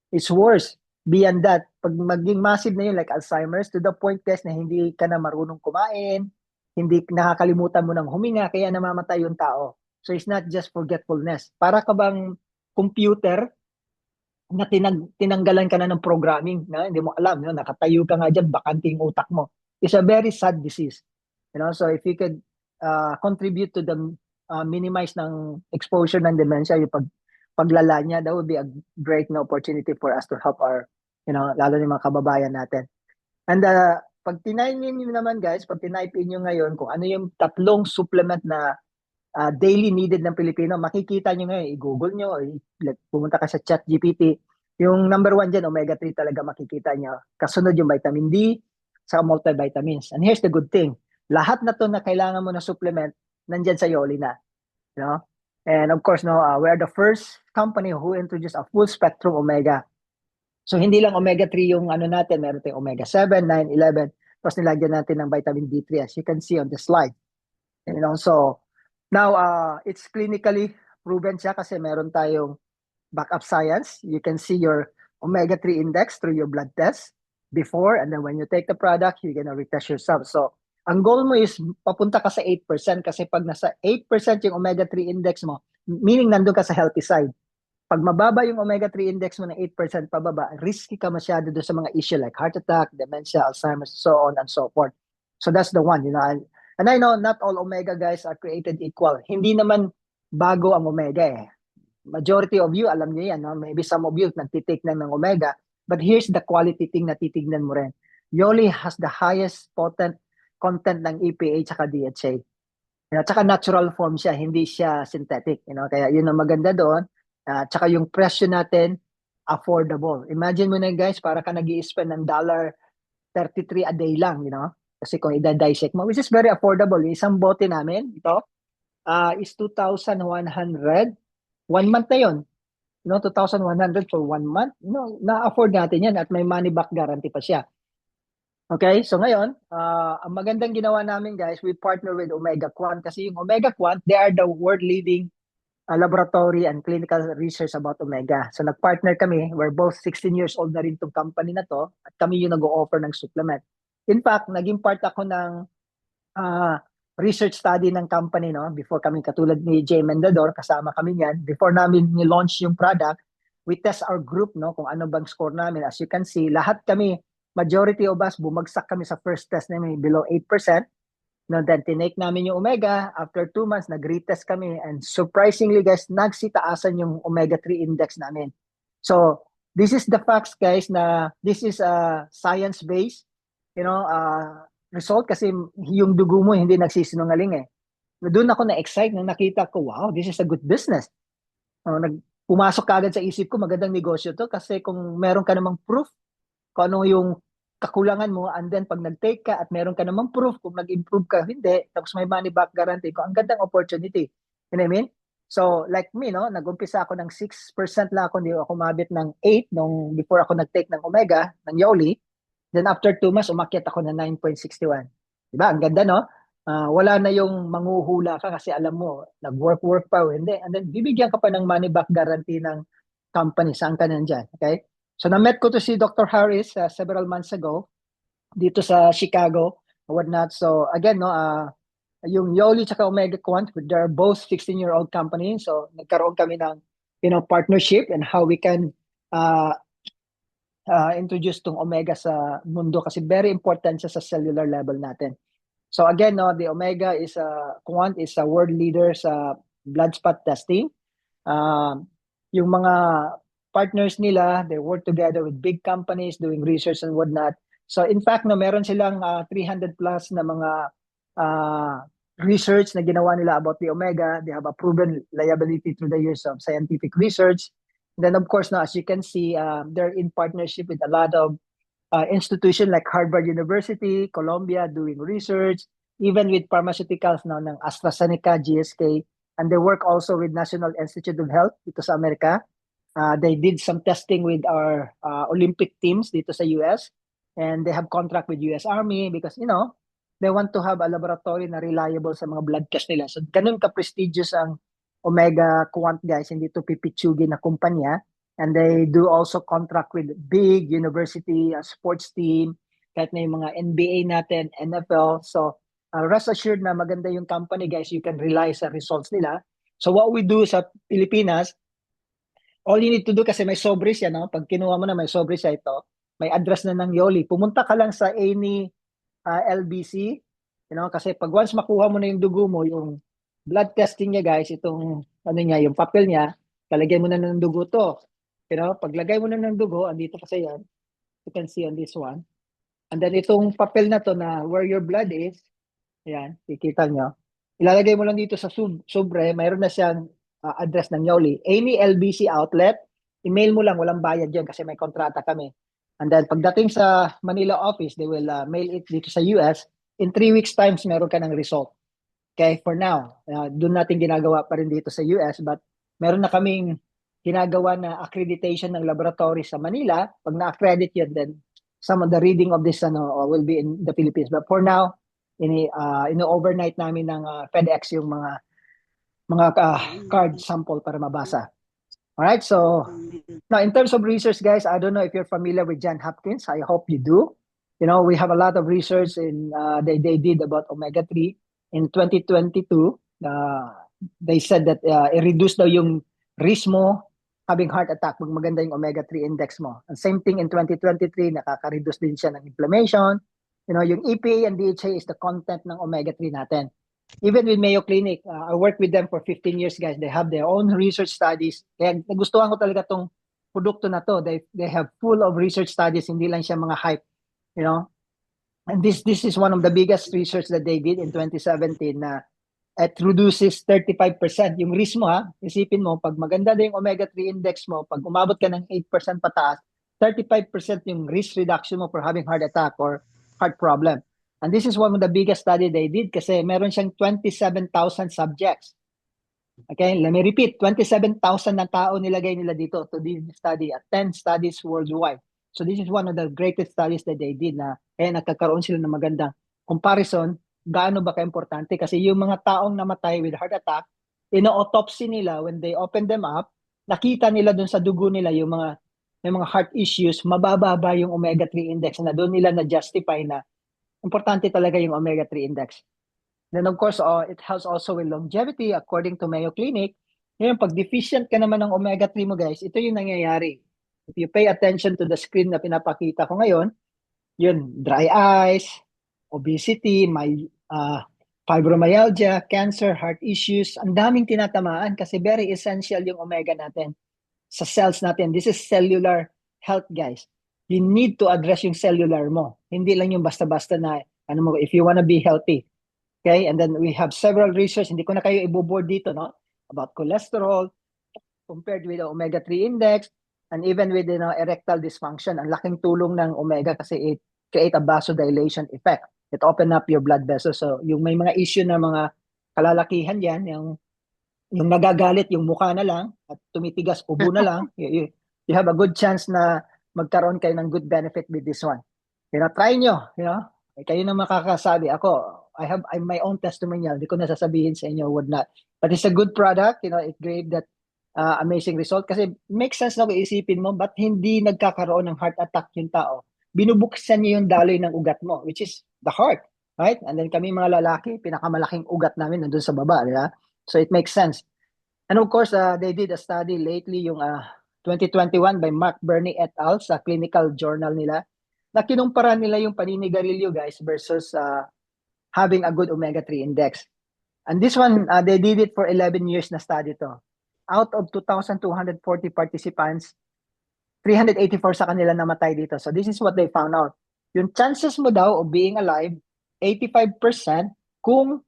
It's worse. Beyond that, pag maging massive na yun, like Alzheimer's, to the point, guys, na hindi ka na marunong kumain, hindi nakakalimutan mo ng huminga, kaya namamatay yung tao. So it's not just forgetfulness. Para ka bang computer na tinanggalan ka na ng programming, na hindi mo alam, no? Nakatayo ka nga dyan, bakanting utak mo. It's a very sad disease. You know, so if you could contribute to the minimize ng exposure ng dementia, yung paglala niya, that would be a great opportunity for us to help our, you know, lalo ng mga kababayan natin. And pag tinayin niyo naman, guys, pag tinipe niyo ngayon kung ano yung 3 supplement na daily needed ng Pilipino, makikita niyo ngayon, i-google niyo, pumunta ka sa ChatGPT, yung number 1 dyan, omega-3 talaga makikita niyo. Kasunod yung vitamin D, sa multivitamins. And here's the good thing, lahat na to na kailangan mo na supplement, nandyan sa Yoli na. You know? And of course, no, we are the first company who introduced a full spectrum omega. So hindi lang omega-3 yung ano natin, meron tayong omega-7, 9, 11, tapos nilagyan natin ng vitamin D3 as you can see on the slide. You know, so now it's clinically proven siya kasi meron tayong backup science. You can see your omega-3 index through your blood test before, and then when you take the product, you're gonna retest yourself. So ang goal mo is papunta ka sa 8% kasi pag nasa 8% yung omega-3 index mo, meaning nandun ka sa healthy side. Pag mababa yung omega-3 index mo ng 8% pababa, risky ka masyado doon sa mga issue like heart attack, dementia, Alzheimer's, so on and so forth. So that's the one, you know. And I know not all omega, guys, are created equal. Hindi naman bago ang omega eh. Majority of you, alam niyo yan, no? Maybe some of you nagtitake na ng omega, but here's the quality thing na titignan mo rin. Yoli has the highest potent content ng EPA tsaka DHA. You know, tsaka natural form siya, hindi siya synthetic. You know, kaya yun ang maganda doon. Tsaka yung presyo natin, affordable. Imagine mo na, guys, para ka nag-i-spend ng $33 a day lang, you know? Kasi kung i-dissect mo, which is very affordable. Yung isang bote namin, ito, is 2,100. 1 month na yun. 2,100 for 1 month. Na-afford natin yan at may money back guarantee pa siya. Okay, so ngayon, ang magandang ginawa namin guys, we partner with Omega Quant kasi yung Omega Quant, they are the world leading laboratory and clinical research about Omega. So nag-partner kami, we're both 16 years old na rin itong company na to at kami yung nag-o-offer ng supplement. In fact, naging part ako ng research study ng company, no? Before kami katulad ni Jay Mendador, kasama kami niyan. Before namin ni-launch yung product, we test our group, no? Kung ano bang score namin. As you can see, lahat kami, majority of us, bumagsak kami sa first test namin below 8%. No, then tinake namin yung Omega. After 2 months, nag-retest kami. And surprisingly, guys, nagsitaasan yung Omega-3 index namin. So, this is the facts, guys, na this is a science-based, result kasi yung dugo mo hindi nagsisinungaling eh. Doon ako na-excite nang nakita ko, wow, this is a good business. Pumasok kagad sa isip ko, magandang negosyo to kasi kung meron ka namang proof kung ano yung kakulangan mo, and then pag nag-take ka at meron ka namang proof kung nag-improve ka, hindi, tapos may money back guarantee ko, ang gandang opportunity. You know what I mean? So, like me, no, nag-umpisa ako ng 6% lang ako, hindi ako mabit ng 8 nung before ako nag-take ng Omega, ng Yoli. Then after 2 months, umakyat ako na 9.61. Diba? Ang ganda, no? Wala na yung manguhula ka kasi alam mo, nag-work pa, hindi. And then, bibigyan ka pa ng money back guarantee ng company. Saan ka nandyan? Okay? So, na-met ko to si Dr. Harris several months ago dito sa Chicago, whatnot. So, again, no, yung Yoli tsaka Omega Quant, they're both 16-year-old companies. So, nagkaroon kami ng, partnership and how we can introduce tong Omega sa mundo kasi very important siya sa cellular level natin. So, again, no, the Omega Quant is a world leader sa blood spot testing. Yung mga partners nila, they work together with big companies doing research and whatnot. So in fact, no, meron silang 300 plus na mga research na ginawa nila about the Omega. They have a proven liability through the years of scientific research. And then of course, now, as you can see, they're in partnership with a lot of institutions like Harvard University, Columbia doing research, even with pharmaceuticals now ng AstraZeneca, GSK, and they work also with National Institute of Health dito sa Amerika. They did some testing with our Olympic teams dito sa US, and they have contract with US Army because, they want to have a laboratory na reliable sa mga blood test nila. So, ganun ka-prestigious ang Omega Quant, guys. Hindi to pipitsugin na kumpanya. And they do also contract with big university, sports team, kahit na yung mga NBA natin, NFL. So, rest assured na maganda yung company, guys. You can rely sa results nila. So, what we do sa Pilipinas, all you need to do kasi may sobre siya, no? Pag kinuha mo na may sobre siya ito, may address na ng Yoli. Pumunta ka lang sa any LBC, kasi pag once makuha mo na yung dugo mo, yung blood testing niya, guys, itong yung papel niya, talagay mo na ng dugo to. Paglagay mo na ng dugo, andito kasi yan. You can see on this one. And then itong papel na to na where your blood is, ayan, kikita nyo. Ilalagay mo lang dito sa sobre, mayroon na siyang address ng Yoli. Any LBC outlet, email mo lang, walang bayad yan kasi may kontrata kami. And then pagdating sa Manila office, they will mail it dito sa US. In 3 weeks times, meron ka ng result. Okay, for now, doon natin ginagawa pa rin dito sa US, but meron na kaming ginagawa na accreditation ng laboratory sa Manila. Pag na-accredit yun, then some of the reading of this will be in the Philippines. But for now, overnight namin ng FedEx yung mga card sample para mabasa. Alright, so now in terms of research, guys, I don't know if you're familiar with Johns Hopkins. I hope you do. We have a lot of research they did about Omega-3. In 2022, they said that i-reduce daw yung risk mo having heart attack pag maganda yung Omega-3 index mo. And same thing in 2023, nakaka-reduce din siya ng inflammation. Yung EPA and DHA is the content ng Omega-3 natin. Even with Mayo Clinic, I worked with them for 15 years, guys. They have their own research studies. Kaya nagustuhan ko talaga tong produkto na to. They have full of research studies, hindi lang siya mga hype, And this is one of the biggest research that they did in 2017 na it reduces 35%. Yung risk mo, isipin mo, pag maganda na yung Omega-3 index mo, pag umabot ka ng 8% pataas, 35% yung risk reduction mo for having heart attack or heart problem. And this is one of the biggest study they did kasi meron siyang 27,000 subjects. Okay, let me repeat, 27,000 na tao nilagay nila dito to this study at 10 studies worldwide. So this is one of the greatest studies that they did na nagkakaroon sila ng magandang comparison. Gaano ba ka-importante? Kasi yung mga taong namatay with heart attack, ino-autopsy nila when they open them up, nakita nila dun sa dugo nila yung mga may mga heart issues, mabababa yung omega-3 index na doon nila na-justify na importante talaga yung omega-3 index. Then of course, it helps also with longevity according to Mayo Clinic. Ngayon, pag deficient ka naman ng omega-3 mo guys, ito yung nangyayari. If you pay attention to the screen na pinapakita ko ngayon, yun, dry eyes, obesity, fibromyalgia, cancer, heart issues, ang daming tinatamaan kasi very essential yung omega natin sa cells natin. This is cellular health, guys. You need to address yung cellular mo. Hindi lang yung basta-basta na, if you wanna be healthy. Okay, and then we have several research, hindi ko na kayo ibuboard dito, no? About cholesterol, compared with the omega-3 index, and even with erectile dysfunction. Ang laking tulong ng omega kasi it create a vasodilation effect. It open up your blood vessels. So yung may mga issue na mga kalalakihan yan, yung nagagalit, yung mukha na lang, at tumitigas, ubo na lang, you have a good chance na magkaroon kayo ng good benefit with this one. Try nyo, kayo na makakasabi. Ako, I'm my own testimonial. Hindi ko na sasabihin sa inyo, would not. But it's a good product, it gave that amazing result. Kasi makes sense na kung isipin mo, ba't hindi nagkakaroon ng heart attack yung tao? Binubuksan niyo yung daloy ng ugat mo, which is the heart, right? And then kami mga lalaki, pinakamalaking ugat namin nandun sa baba, di ba? So it makes sense. And of course, they did a study lately, yung 2021 by Mark Burney et al. Sa clinical journal nila, na kinumpara nila yung paninigarilyo, guys, versus having a good omega-3 index. And this one, they did it for 11 years na study to. Out of 2,240 participants, 384 sa kanila namatay dito. So this is what they found out. Yung chances mo daw of being alive, 85% kung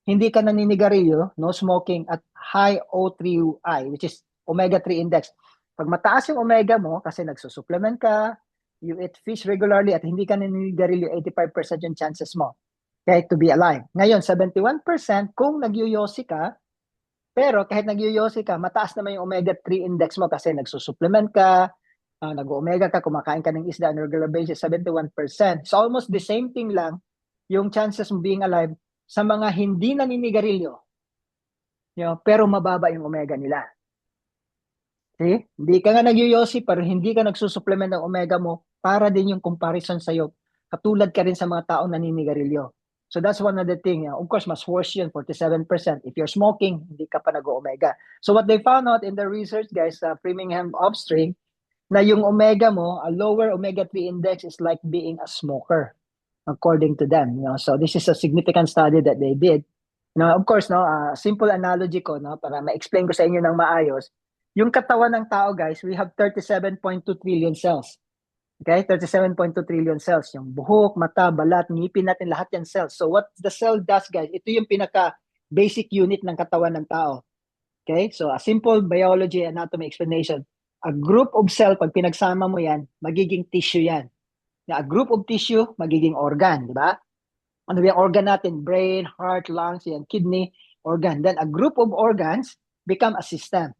hindi ka naninigarilyo, no smoking, at high O3I, which is omega-3 index. Pag mataas yung omega mo, kasi nagsusupplement ka, you eat fish regularly, at hindi ka naninigarilyo, 85% yung chances mo, okay, to be alive. Ngayon, 71% kung nagyuyosi ka, pero kahit nagyuyosi ka, mataas naman yung omega-3 index mo kasi nagsusupplement ka, nag-omega ka, kumakain ka ng isda on a regular basis, 71%. So almost the same thing lang yung chances of being alive sa mga hindi naninigarilyo, pero mababa yung omega nila. See? Hindi ka nga nagyuyosi pero hindi ka nagsusupplement ng omega mo, para din yung comparison sa'yo. Katulad ka rin sa mga taong naninigarilyo. So that's one of the things. Of course, mas worse yun, 47%. If you're smoking, hindi ka pa nag-omega. So what they found out in the research, guys, sa Framingham Upstream, na yung omega mo, a lower omega-3 index is like being a smoker, according to them. So this is a significant study that they did. Of course, simple analogy ko, para ma-explain ko sa inyo ng maayos, yung katawan ng tao, guys, we have 37.2 trillion cells. Okay, 37.2 trillion cells. Yung buhok, mata, balat, ngipin natin, lahat yan cells. So what the cell does, guys, ito yung pinaka-basic unit ng katawan ng tao. Okay, so a simple biology anatomy explanation. A group of cell, pag pinagsama mo yan, magiging tissue yan. A group of tissue, magiging organ, di ba? Ano yung organ natin? Brain, heart, lungs, yan, kidney, organ. Then a group of organs become a system.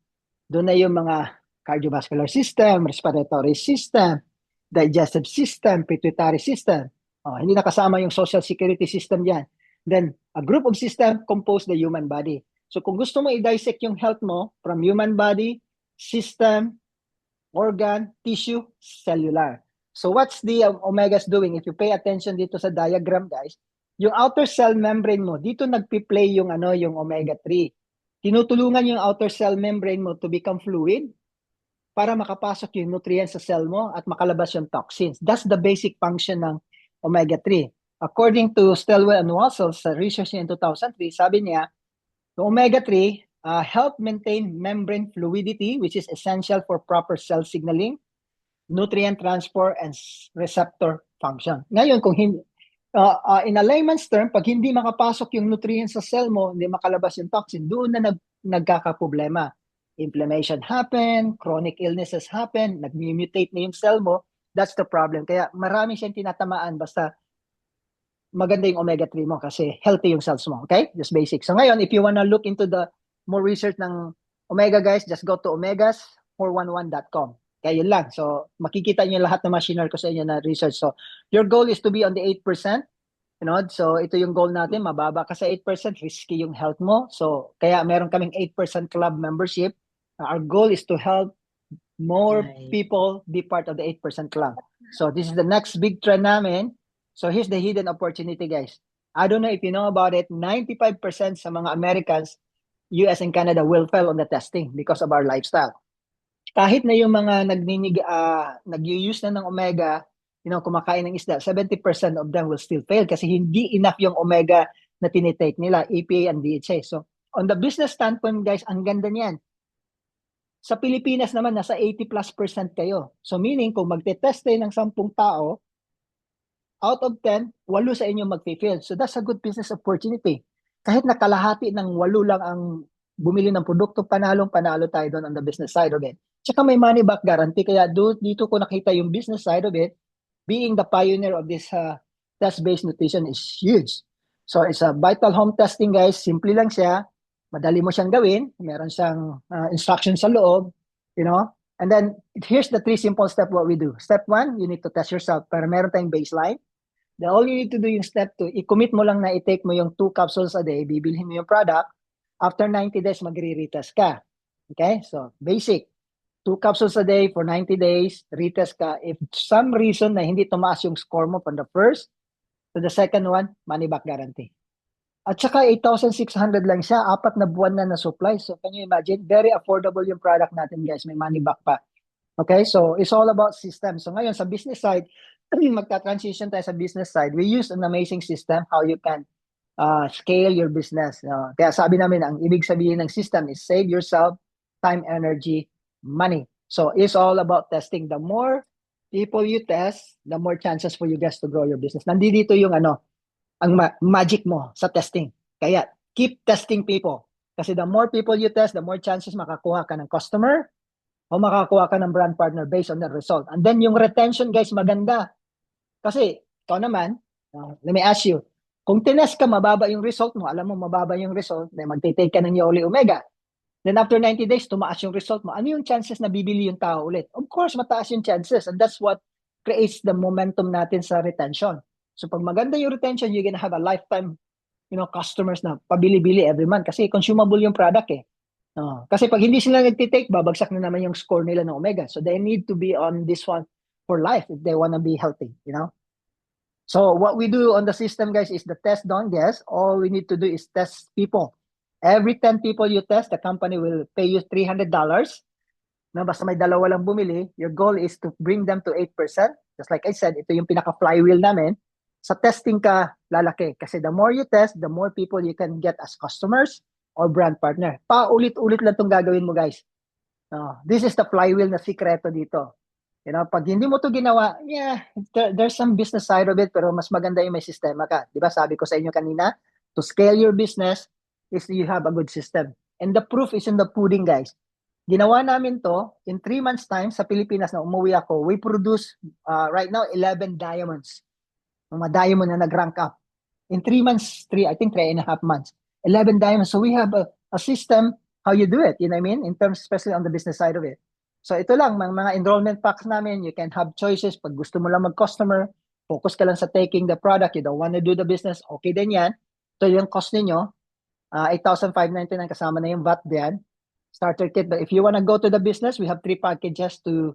Doon na yung mga cardiovascular system, respiratory system, digestive system, pituitary system. Hindi nakasama yung social security system yan. Then, a group of system compose the human body. So kung gusto mo i-dissect yung health mo from human body, system, organ, tissue, cellular. So what's the omegas doing? If you pay attention dito sa diagram, guys, yung outer cell membrane mo, dito nagpi-play yung omega-3. Tinutulungan yung outer cell membrane mo to become fluid para makapasok yung nutrients sa cell mo at makalabas yung toxins. That's the basic function ng omega-3. According to Stelwell and Wassel sa research niya in 2003, sabi niya, the omega-3 help maintain membrane fluidity, which is essential for proper cell signaling, nutrient transport, and receptor function. Ngayon, kung hindi, in a layman's term, pag hindi makapasok yung nutrients sa cell mo, hindi makalabas yung toxin, doon na nagkakaproblema. Inflammation happen, chronic illnesses happen, nag-mutate na yung cell mo, that's the problem. Kaya marami siyang tinatamaan basta maganda yung omega-3 mo kasi healthy yung cells mo, okay? Just basic. So ngayon, if you wanna look into the more research ng Omega guys, just go to omegas411.com. Kaya yun lang. So, makikita niyo lahat ng machinery ko sa inyo na research. So, your goal is to be on the 8%. You know, so ito yung goal natin, mababa ka sa 8%, risky yung health mo. So, kaya meron kaming 8% club membership. Our goal is to help more Right. people be part of the 8% club. So, this is the next big trend namin. So, here's the hidden opportunity, guys. I don't know if you know about it, 95% sa mga Americans, US and Canada will fail on the testing because of our lifestyle. Kahit na yung mga nag-use na ng omega, you know, kumakain ng isda, 70% of them will still fail kasi hindi enough yung omega na tinitake nila, EPA and DHA. So, on the business standpoint, guys, ang ganda niyan. Sa Pilipinas naman, nasa 80+% kayo. So, meaning, kung magte-test tayo ng 10 tao, out of 10, 8 sa inyo mag-fail. So, that's a good business opportunity. Kahit na kalahati ng 8 lang ang bumili ng produkto, panalo tayo doon on the business side of it. Tsaka may money back guarantee. Kaya dito ko nakita yung business side of it. Being the pioneer of this test-based nutrition is huge. So it's a vital home testing, guys. Simple lang siya. Madali mo siyang gawin. Meron siyang instructions sa loob. You know? And then, here's the 3 simple steps what we do. Step 1, you need to test yourself. Para meron tayong baseline. Then all you need to do yung step 2, i-commit mo lang na i-take mo yung 2 capsules a day. Bibilhin mo yung product. After 90 days, magre-retest ka. Okay? So, basic. 2 capsules a day for 90 days, retest ka. If some reason na hindi tumaas yung score mo from the first to the second one, money back guarantee. At saka 8,600 lang siya, 4 na buwan na supply. So can you imagine? Very affordable yung product natin, guys. May money back pa. Okay, so it's all about system. So ngayon sa business side, magta-transition tayo sa business side. We use an amazing system how you can scale your business. Kaya sabi namin, ang ibig sabihin ng system is save yourself time, energy, money. So it's all about testing. The more people you test, the more chances for you guys to grow your business. Nandito yung ang magic mo sa testing. Kaya keep testing people. Kasi the more people you test, the more chances makakuha ka ng customer o makakuha ka ng brand partner based on the result. And then yung retention, guys, maganda. Kasi ikaw naman, let me ask you, kung tinest ka, mababa yung result mo, alam mo mababa yung result, then magtitake ka ng Yoli Omega. Then after 90 days, tumaas yung result mo. Ano yung chances na bibili yung tao ulit? Of course, mataas yung chances. And that's what creates the momentum natin sa retention. So pag maganda yung retention, you're gonna have a lifetime, customers na pabili-bili every month. Kasi consumable yung product eh. Kasi pag hindi sila nagtitake, babagsak na naman yung score nila ng Omega. So they need to be on this one for life if they wanna be healthy, So what we do on the system, guys, is the test, don't guess. All we need to do is test people. Every 10 people you test, the company will pay you $300. Basta may 2 lang bumili, your goal is to bring them to 8%. Just like I said, ito yung pinaka-flywheel namin. Sa testing ka, lalaki. Kasi the more you test, the more people you can get as customers or brand partner. Paulit-ulit lang itong gagawin mo, guys. This is the flywheel na sikreto dito. Pag hindi mo to ginawa, there's some business side of it, pero mas maganda yung may sistema ka. Diba sabi ko sa inyo kanina, to scale your business, is you have a good system. And the proof is in the pudding, guys. Ginawa namin to, in 3 months time, sa Pilipinas na umuwi ako, we produce right now 11 diamonds. Mga diamond na nag-rank up. In 3 months, I think 3.5 months, 11 diamonds. So we have a system how you do it, you know what I mean? In terms, especially on the business side of it. So ito lang, mga enrollment packs namin, you can have choices. Pag gusto mo lang mag-customer, focus ka lang sa taking the product, you don't want to do the business, okay din yan. Ito yung cost ninyo. 8,599 kasama na yung VAT diyan. Starter kit. But if you want to go to the business, we have 3 packages to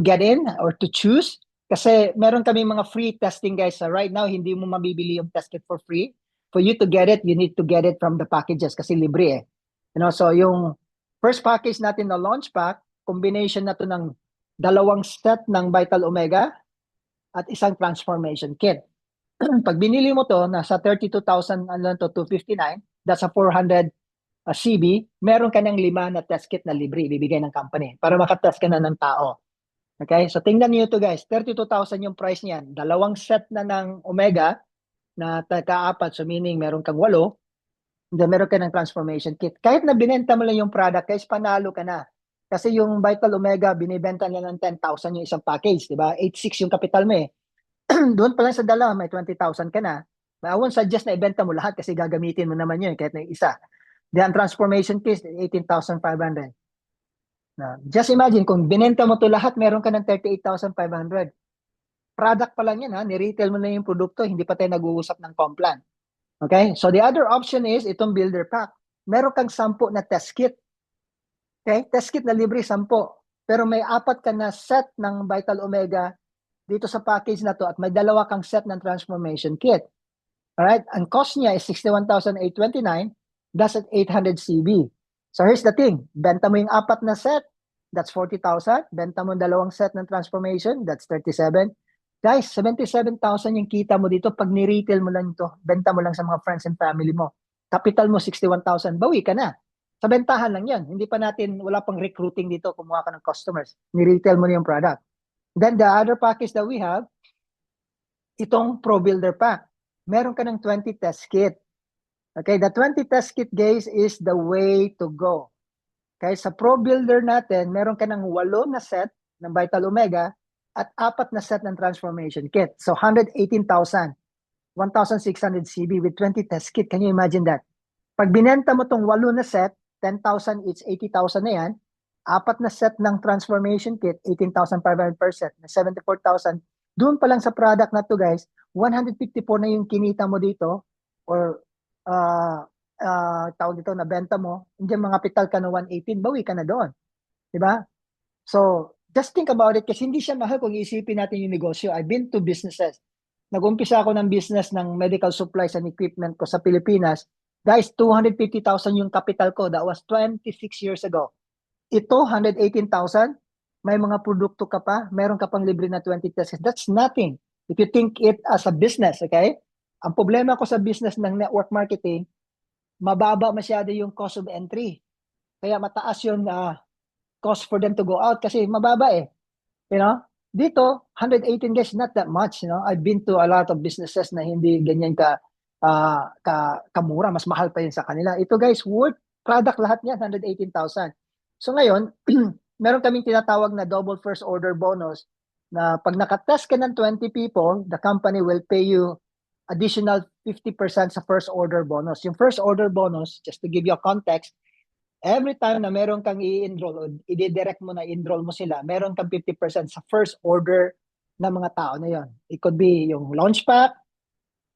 get in or to choose. Kasi meron kami mga free testing, guys. So right now, hindi mo mabibili yung test kit for free. For you to get it, you need to get it from the packages kasi libre eh. So yung first package natin na launch pack, combination na to ng 2 set ng Vital Omega at isang transformation kit. Pag binili mo to, nasa 32,000 to 259, that's a 400 CB, meron ka ng 5 na test kit na libre, ibibigay ng company para makatest ka na ng tao. Okay? So tingnan niyo to, guys. 32,000 yung price niyan. 2 set na ng Omega na ka-4, so meaning meron kang 8, then meron ka ng transformation kit. Kahit na binenta mo lang yung product, guys, panalo ka na. Kasi yung Vital Omega, binibenta nila ng 10,000 yung isang package, di ba? 8,600 yung capital mo eh. Doon pa lang sa 2, may 20,000 ka na. I won't suggest na ibenta mo lahat kasi gagamitin mo naman yun kahit na yung isa. Then transformation kit, 18,500. Now, just imagine, kung binenta mo to lahat, meron ka ng 38,500. Product pa lang yan, ha? Ni-retail mo na yung produkto, hindi pa tayo nag-uusap ng complan. Okay? So the other option is itong builder pack. Meron kang 10 na test kit. Okay? Test kit na libre, 10. Pero may 4 ka na set ng Vital Omega dito sa package na to at may 2 kang set ng transformation kit. Alright? Ang cost niya is 61,829. That's at 800 CB. So here's the thing. Benta mo yung 4 na set, that's 40,000. Benta mo yung 2 set ng transformation, that's 37. Guys, 77,000 yung kita mo dito pag ni-retail mo lang ito. Benta mo lang sa mga friends and family mo. Capital mo 61,000. Bawi ka na. Sa bentahan lang yan. Hindi pa natin, wala pang recruiting dito, kumuha ka ng customers. Ni-retail mo na yung product. Then the other package that we have, itong Pro Builder Pack. Meron ka ng 20 test kit. Okay, the 20 test kit, guys, is the way to go. Okay, sa Pro Builder natin, meron ka ng 8 na set ng Vital Omega at 4 na set ng transformation kit. So 118,000, 1,600 CB with 20 test kit. Can you imagine that? Pag binenta mo tong 8 na set, 10,000 each, 80,000 na yan. 4 na set ng transformation kit, 18,500 per set, na 74,000. Doon pa lang sa product na to, guys, 154 na yung kinita mo dito or tawag dito na benta mo, hindi mga kapital ka na 118, bawi ka na doon. Diba? So, just think about it kasi hindi siya mahal kung iisipin natin yung negosyo. I've been to businesses. Nag-umpisa ako ng business ng medical supplies and equipment ko sa Pilipinas. Guys, 250,000 yung capital ko. That was 26 years ago. Ito, 118,000. May mga produkto ka pa. Meron ka pang libre na 20 tests. That's nothing. If you think it as a business, okay? Ang problema ko sa business ng network marketing, mababa masyado yung cost of entry. Kaya mataas yung cost for them to go out kasi mababa eh. You know? Dito, 118 guys, not that much. You know? I've been to a lot of businesses na hindi ganyan kamura. Mas mahal pa yun sa kanila. Ito guys, worth product lahat niyan, 118,000. So ngayon, meron kaming tinatawag na double first order bonus na pag nakatest ka ng 20 people, the company will pay you additional 50% sa first order bonus. Yung first order bonus, just to give you a context, every time na meron kang i-enroll o i-direct mo na i-enroll mo sila, meron kang 50% sa first order ng mga tao na yon. It could be yung launch pack,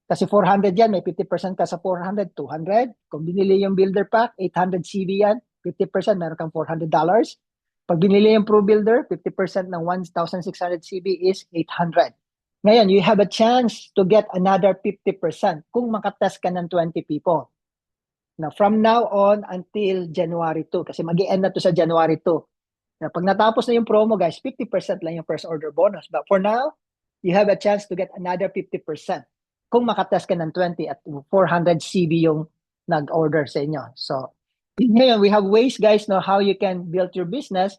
kasi 400 yan, may 50% ka sa 400, 200. Kung binili yung builder pack, 800 CB yan, 50%, meron kang $400. Pag binili yung Pro Builder, 50% ng 1,600 CB is 800. Ngayon, you have a chance to get another 50% kung makatest ka ng 20 people. Now, from now on until January 2, kasi mag-i-end na to sa January 2. Now, pag natapos na yung promo, guys, 50% lang yung first order bonus. But for now, you have a chance to get another 50% kung makatest ka ng 20 at 400 CB yung nag-order sa inyo. So, ngayon, we have ways, guys, now how you can build your business.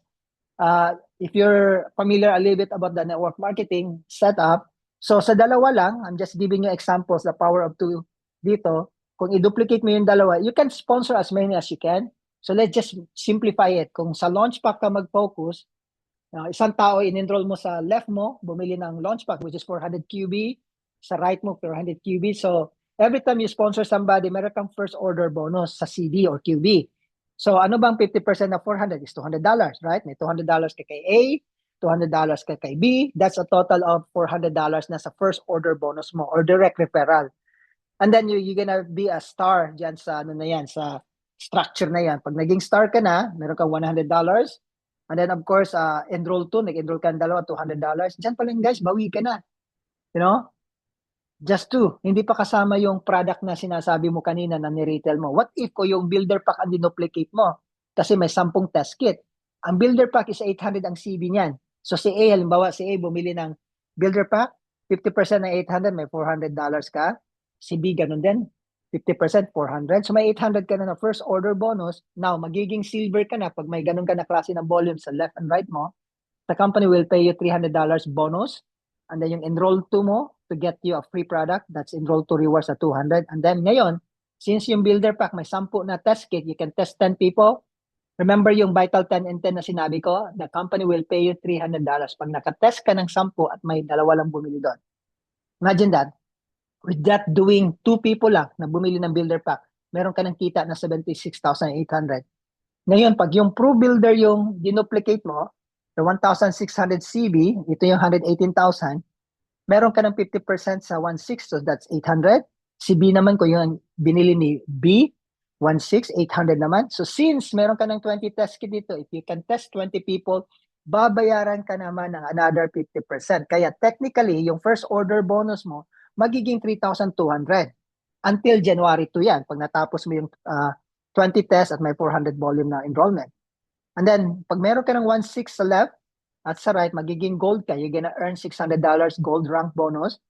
If you're familiar a little bit about the network marketing setup, so sa dalawa lang, I'm just giving you examples, the power of 2 dito. Kung i-duplicate mo yung dalawa, you can sponsor as many as you can. So let's just simplify it. Kung sa launch pack ka mag-focus, isang tao in-enroll mo sa left mo, bumili ng launch pack which is 400 QB, sa right mo 400 QB. So every time you sponsor somebody, meron kang first order bonus sa CD or QB. So ano bang 50% na 400 is $200, right? May $200 ka kay A, $200 ka kay B. That's a total of $400 na sa first order bonus mo or direct referral. And then you're gonna be a star dyan sa ano na yan, sa structure na yan. Pag naging star ka na, meron kang $100. And then of course, enroll to, nag-enroll ka ng dalawa, $200. Dyan pa lang guys, bawi ka na. You know? Just 2. Hindi pa kasama yung product na sinasabi mo kanina na ni-retail mo. What if ko yung builder pack ang dinuplicate mo? Kasi may 10 test kit. Ang builder pack is 800 ang CB niyan. So si A, halimbawa si A bumili ng builder pack, 50% ng 800, may $400 ka. Si B, ganun din. 50%, 400. So may 800 ka na first order bonus. Now, magiging silver ka na pag may ganun ka na klase ng volume sa left and right mo. The company will pay you $300 bonus. And then yung enroll to mo to get you a free product, that's enroll to rewards at 200. And then ngayon, since yung builder pack may 10 na test kit, you can test 10 people. Remember yung Vital 10 and 10 na sinabi ko, the company will pay you $300 pag nakatest ka ng 10 at may 2 lang bumili doon. Imagine that. With that doing 2 people lang na bumili ng builder pack, meron ka ng kita na 76,800. Ngayon, pag yung Pro Builder yung dinuplicate mo, the 1,600 CB, ito yung 118,000, meron ka ng 50% sa 1.6, so that's 800. Si B naman ko yung binili ni B, 1.6, 800 naman. So since meron ka ng 20 test kit dito, if you can test 20 people, babayaran ka naman ng another 50%. Kaya technically, yung first order bonus mo, magiging 3,200 until January 2 yan, pag natapos mo yung 20 tests at may 400 volume na enrollment. And then, pag meron ka ng 1.6 sa left at sa right, magiging gold ka. You're gonna earn $600 gold rank bonus,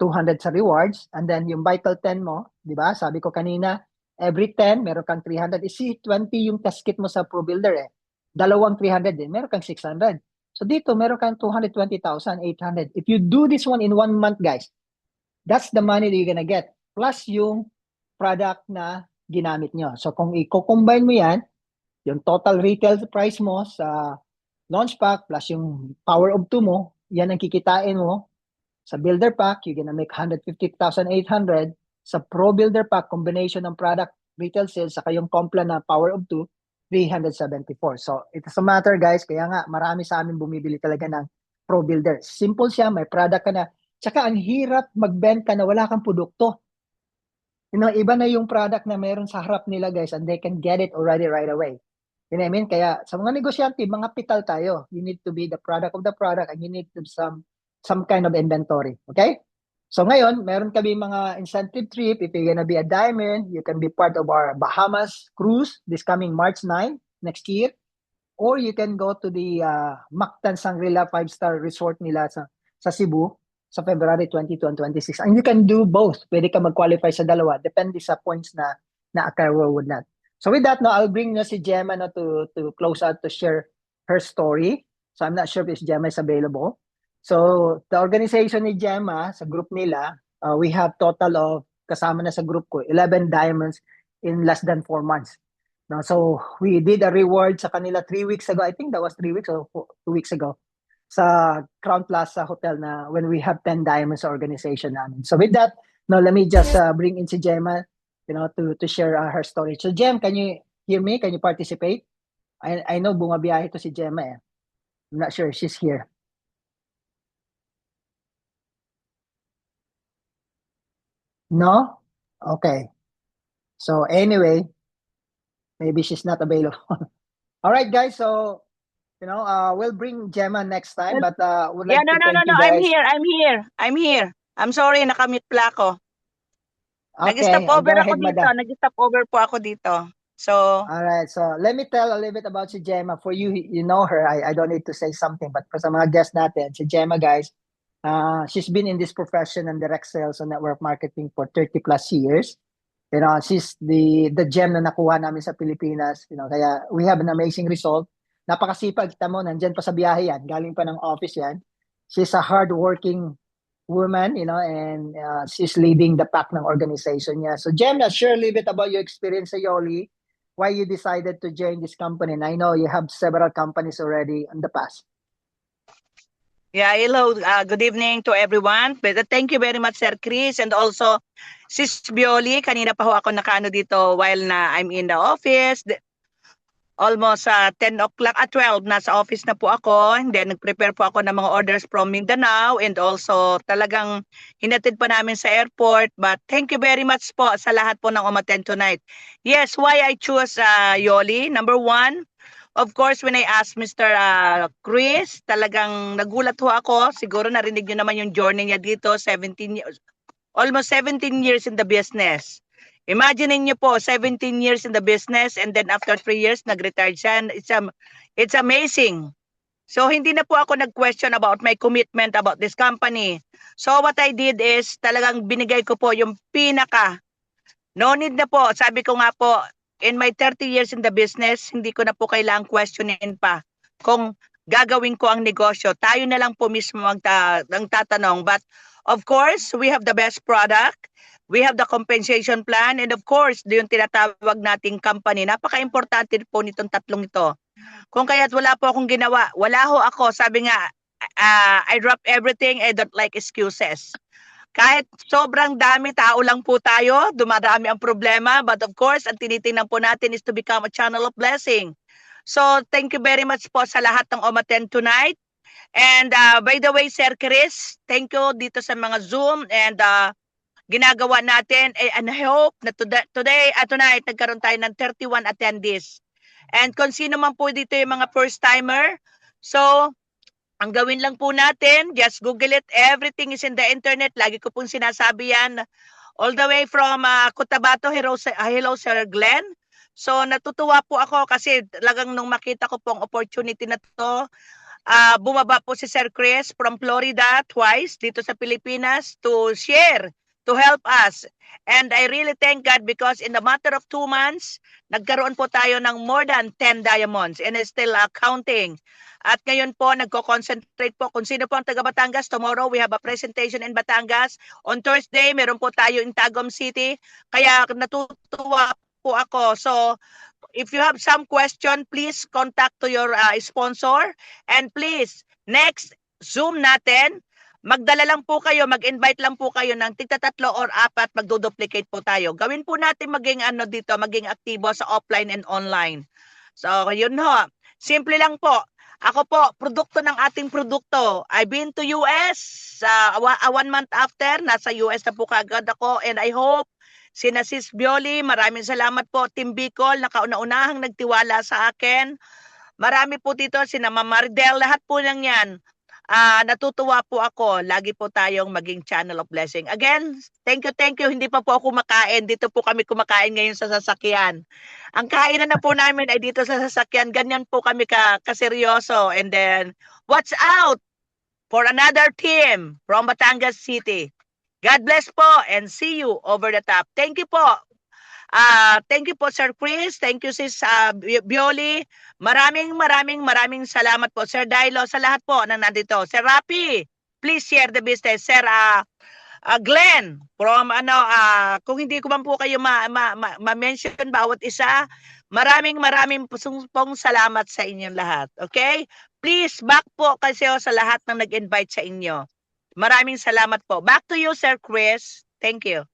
200 sa rewards, and then yung Vital 10 mo, di ba? Sabi ko kanina, every 10, meron kang 300. Isi 20 yung test kit mo sa Pro Builder eh. Dalawang 300 din, meron kang 600. So dito, meron kang 220,800. If you do this one in 1 month, guys, that's the money that you're gonna get. Plus yung product na ginamit nyo. So kung i-combine mo yan, yung total retail price mo sa launch pack plus yung power of 2 mo, yan ang kikitain mo. Sa builder pack, you're gonna make 150,800. Sa pro builder pack, combination ng product retail sales saka yung compla na power of 2, 374. So it's a matter, guys, kaya nga marami sa amin bumibili talaga ng pro builder. Simple siya, may product ka na. Tsaka ang hirap magbenta na wala kang produkto. You know, iba na yung product na meron sa harap nila, guys, and they can get it already right away. You know what I mean? Kaya sa mga negosyante, mga pital tayo. You need to be the product of the product and you need to some kind of inventory. Okay? So ngayon, meron kami mga incentive trip. If you're gonna be a diamond, you can be part of our Bahamas cruise this coming March 9 next year. Or you can go to the Mactan Shangri-La 5-star resort nila sa Cebu sa February 22 and 26. And you can do both. Pwede ka mag-qualify sa dalawa. Depende sa points na na-acquire with that. So with that, no, I'll bring si Gemma no, to close out to share her story. So I'm not sure if Gemma is available. So the organization ni Gemma, sa group nila, we have total of, kasama na sa group ko, 11 diamonds in less than 4 months. No, so we did a reward sa kanila 3 weeks ago. I think that was 3 weeks or 2 weeks ago sa Crown Plaza Hotel na when we have 10 diamonds sa organization namin. So with that, no, let me just bring in si Gemma, you know, to share her story. So Gem, can you hear me? Can you participate? I know bumabiyahe to si Gemma eh. I'm not sure if she's here. No? Okay. So anyway, maybe she's not available. All right, guys. So, you know, we'll bring Gemma next time, but would like to thank you guys. I'm here. I'm sorry, nakamute pala ako. Okay, Nag-stop over go ako ahead, dito. madam. Nag-stop over po ako dito. So, All right, so let me tell a little bit about si Gemma. For you, you know her. I don't need to say something, but for sa mga guests natin, si Gemma, guys, she's been in this profession and direct sales and network marketing for 30 plus years. You know, she's the gem na nakuha namin sa Pilipinas. You know, kaya we have an amazing result. Napakasipag, kita mo, nandyan pa sa biyahe yan. Galing pa ng office yan. She's a hardworking woman, you know, and she's leading the pack ng organization niya. So, Gemma, share a little bit about your experience sa Yoli, why you decided to join this company. And I know you have several companies already in the past. yeah, hello. Good evening to everyone. But thank you very much, Sir Chris. And also, Sis Bioli, kanina pa ho ako nakaano dito while na I'm in the office. Almost 10 o'clock at 12, nasa office na po ako. And then, nag-prepare po ako ng mga orders from Mindanao. And also, talagang hinatid pa namin sa airport. But thank you very much po sa lahat po ng umattend tonight. Yes, why I choose Yoli? Number one, of course, when I asked Mr. Chris, talagang nagulat ho ako. Siguro narinig nyo naman yung journey niya dito, 17 years, almost 17 years in the business. Imagine niyo po, 17 years in the business and then after 3 years, nag-retire siya. It's amazing. So, hindi na po ako nag-question about my commitment about this company. So, what I did is, talagang binigay ko po yung pinaka. No need na po. Sabi ko nga po, in my 30 years in the business, hindi ko na po kailangang questionin pa kung gagawin ko ang negosyo. Tayo na lang po mismo ang tatanong. But, of course, we have the best product. We have the compensation plan. And of course, yung tinatawag nating company. Napaka-importante po nitong tatlong ito. Kung kaya't wala po akong ginawa, wala ho ako. Sabi nga, I drop everything. I don't like excuses. Kahit sobrang dami, tao lang po tayo, dumarami ang problema. But of course, ang tinitingnan po natin is to become a channel of blessing. So, thank you very much po sa lahat ng umattend tonight. And by the way, Sir Chris, thank you dito sa mga Zoom and ginagawa natin. And I hope na tonight, nagkaroon tayo ng 31 attendees. And kung sino man po dito yung mga first-timer, so, ang gawin lang po natin, just Google it. Everything is in the internet. Lagi ko pong sinasabi yan. All the way from Cotabato, hello Sir Glenn. So natutuwa po ako kasi talagang nung makita ko pong opportunity na to, bumaba po si Sir Chris from Florida twice dito sa Pilipinas to share, to help us. And I really thank God because in a matter of 2 months, nagkaroon po tayo ng more than 10 diamonds and it's still counting. At ngayon po, nagko-concentrate po kung sino po ang taga Batangas. Tomorrow, we have a presentation in Batangas. On Thursday, meron po tayo in Tagum City. Kaya natutuwa po ako. So, if you have some question, please contact to your sponsor. And please, next Zoom natin, magdala lang po kayo, mag-invite lang po kayo ng tigta 3 or 4, magdo-duplicate po tayo. Gawin po natin maging dito, maging aktibo sa offline and online. So, yun ho. Simple lang po. Ako po, produkto ng ating produkto. I've been to US 1 month after. Nasa US na po kagad ako. And I hope, sina Sis Bioli, maraming salamat po. Team Bicol, nakauna-unahang nagtiwala sa akin. Marami po dito, sina Ma'am Maridel, lahat po ng yan. Natutuwa po ako. Lagi po tayong maging channel of blessing. Again, thank you. Hindi pa po ako kumakain. Dito po kami kumakain ngayon sa sasakyan. Ang kainan na po namin ay dito sa sasakyan. Ganyan po kami kaseryoso. And then, watch out for another team from Batangas City. God bless po and see you over the top. Thank you po. Thank you po, Sir Chris. Thank you, Sis Bioli. Maraming salamat po. Sir Dailo, sa lahat po na nandito. Sir Rapi, please share the business. Sir Glenn, from kung hindi ko man po kayo ma-mention bawat isa, maraming pong salamat sa inyong lahat. Okay? Please, back po kasi sa lahat ng nag-invite sa inyo. Maraming salamat po. Back to you, Sir Chris. Thank you.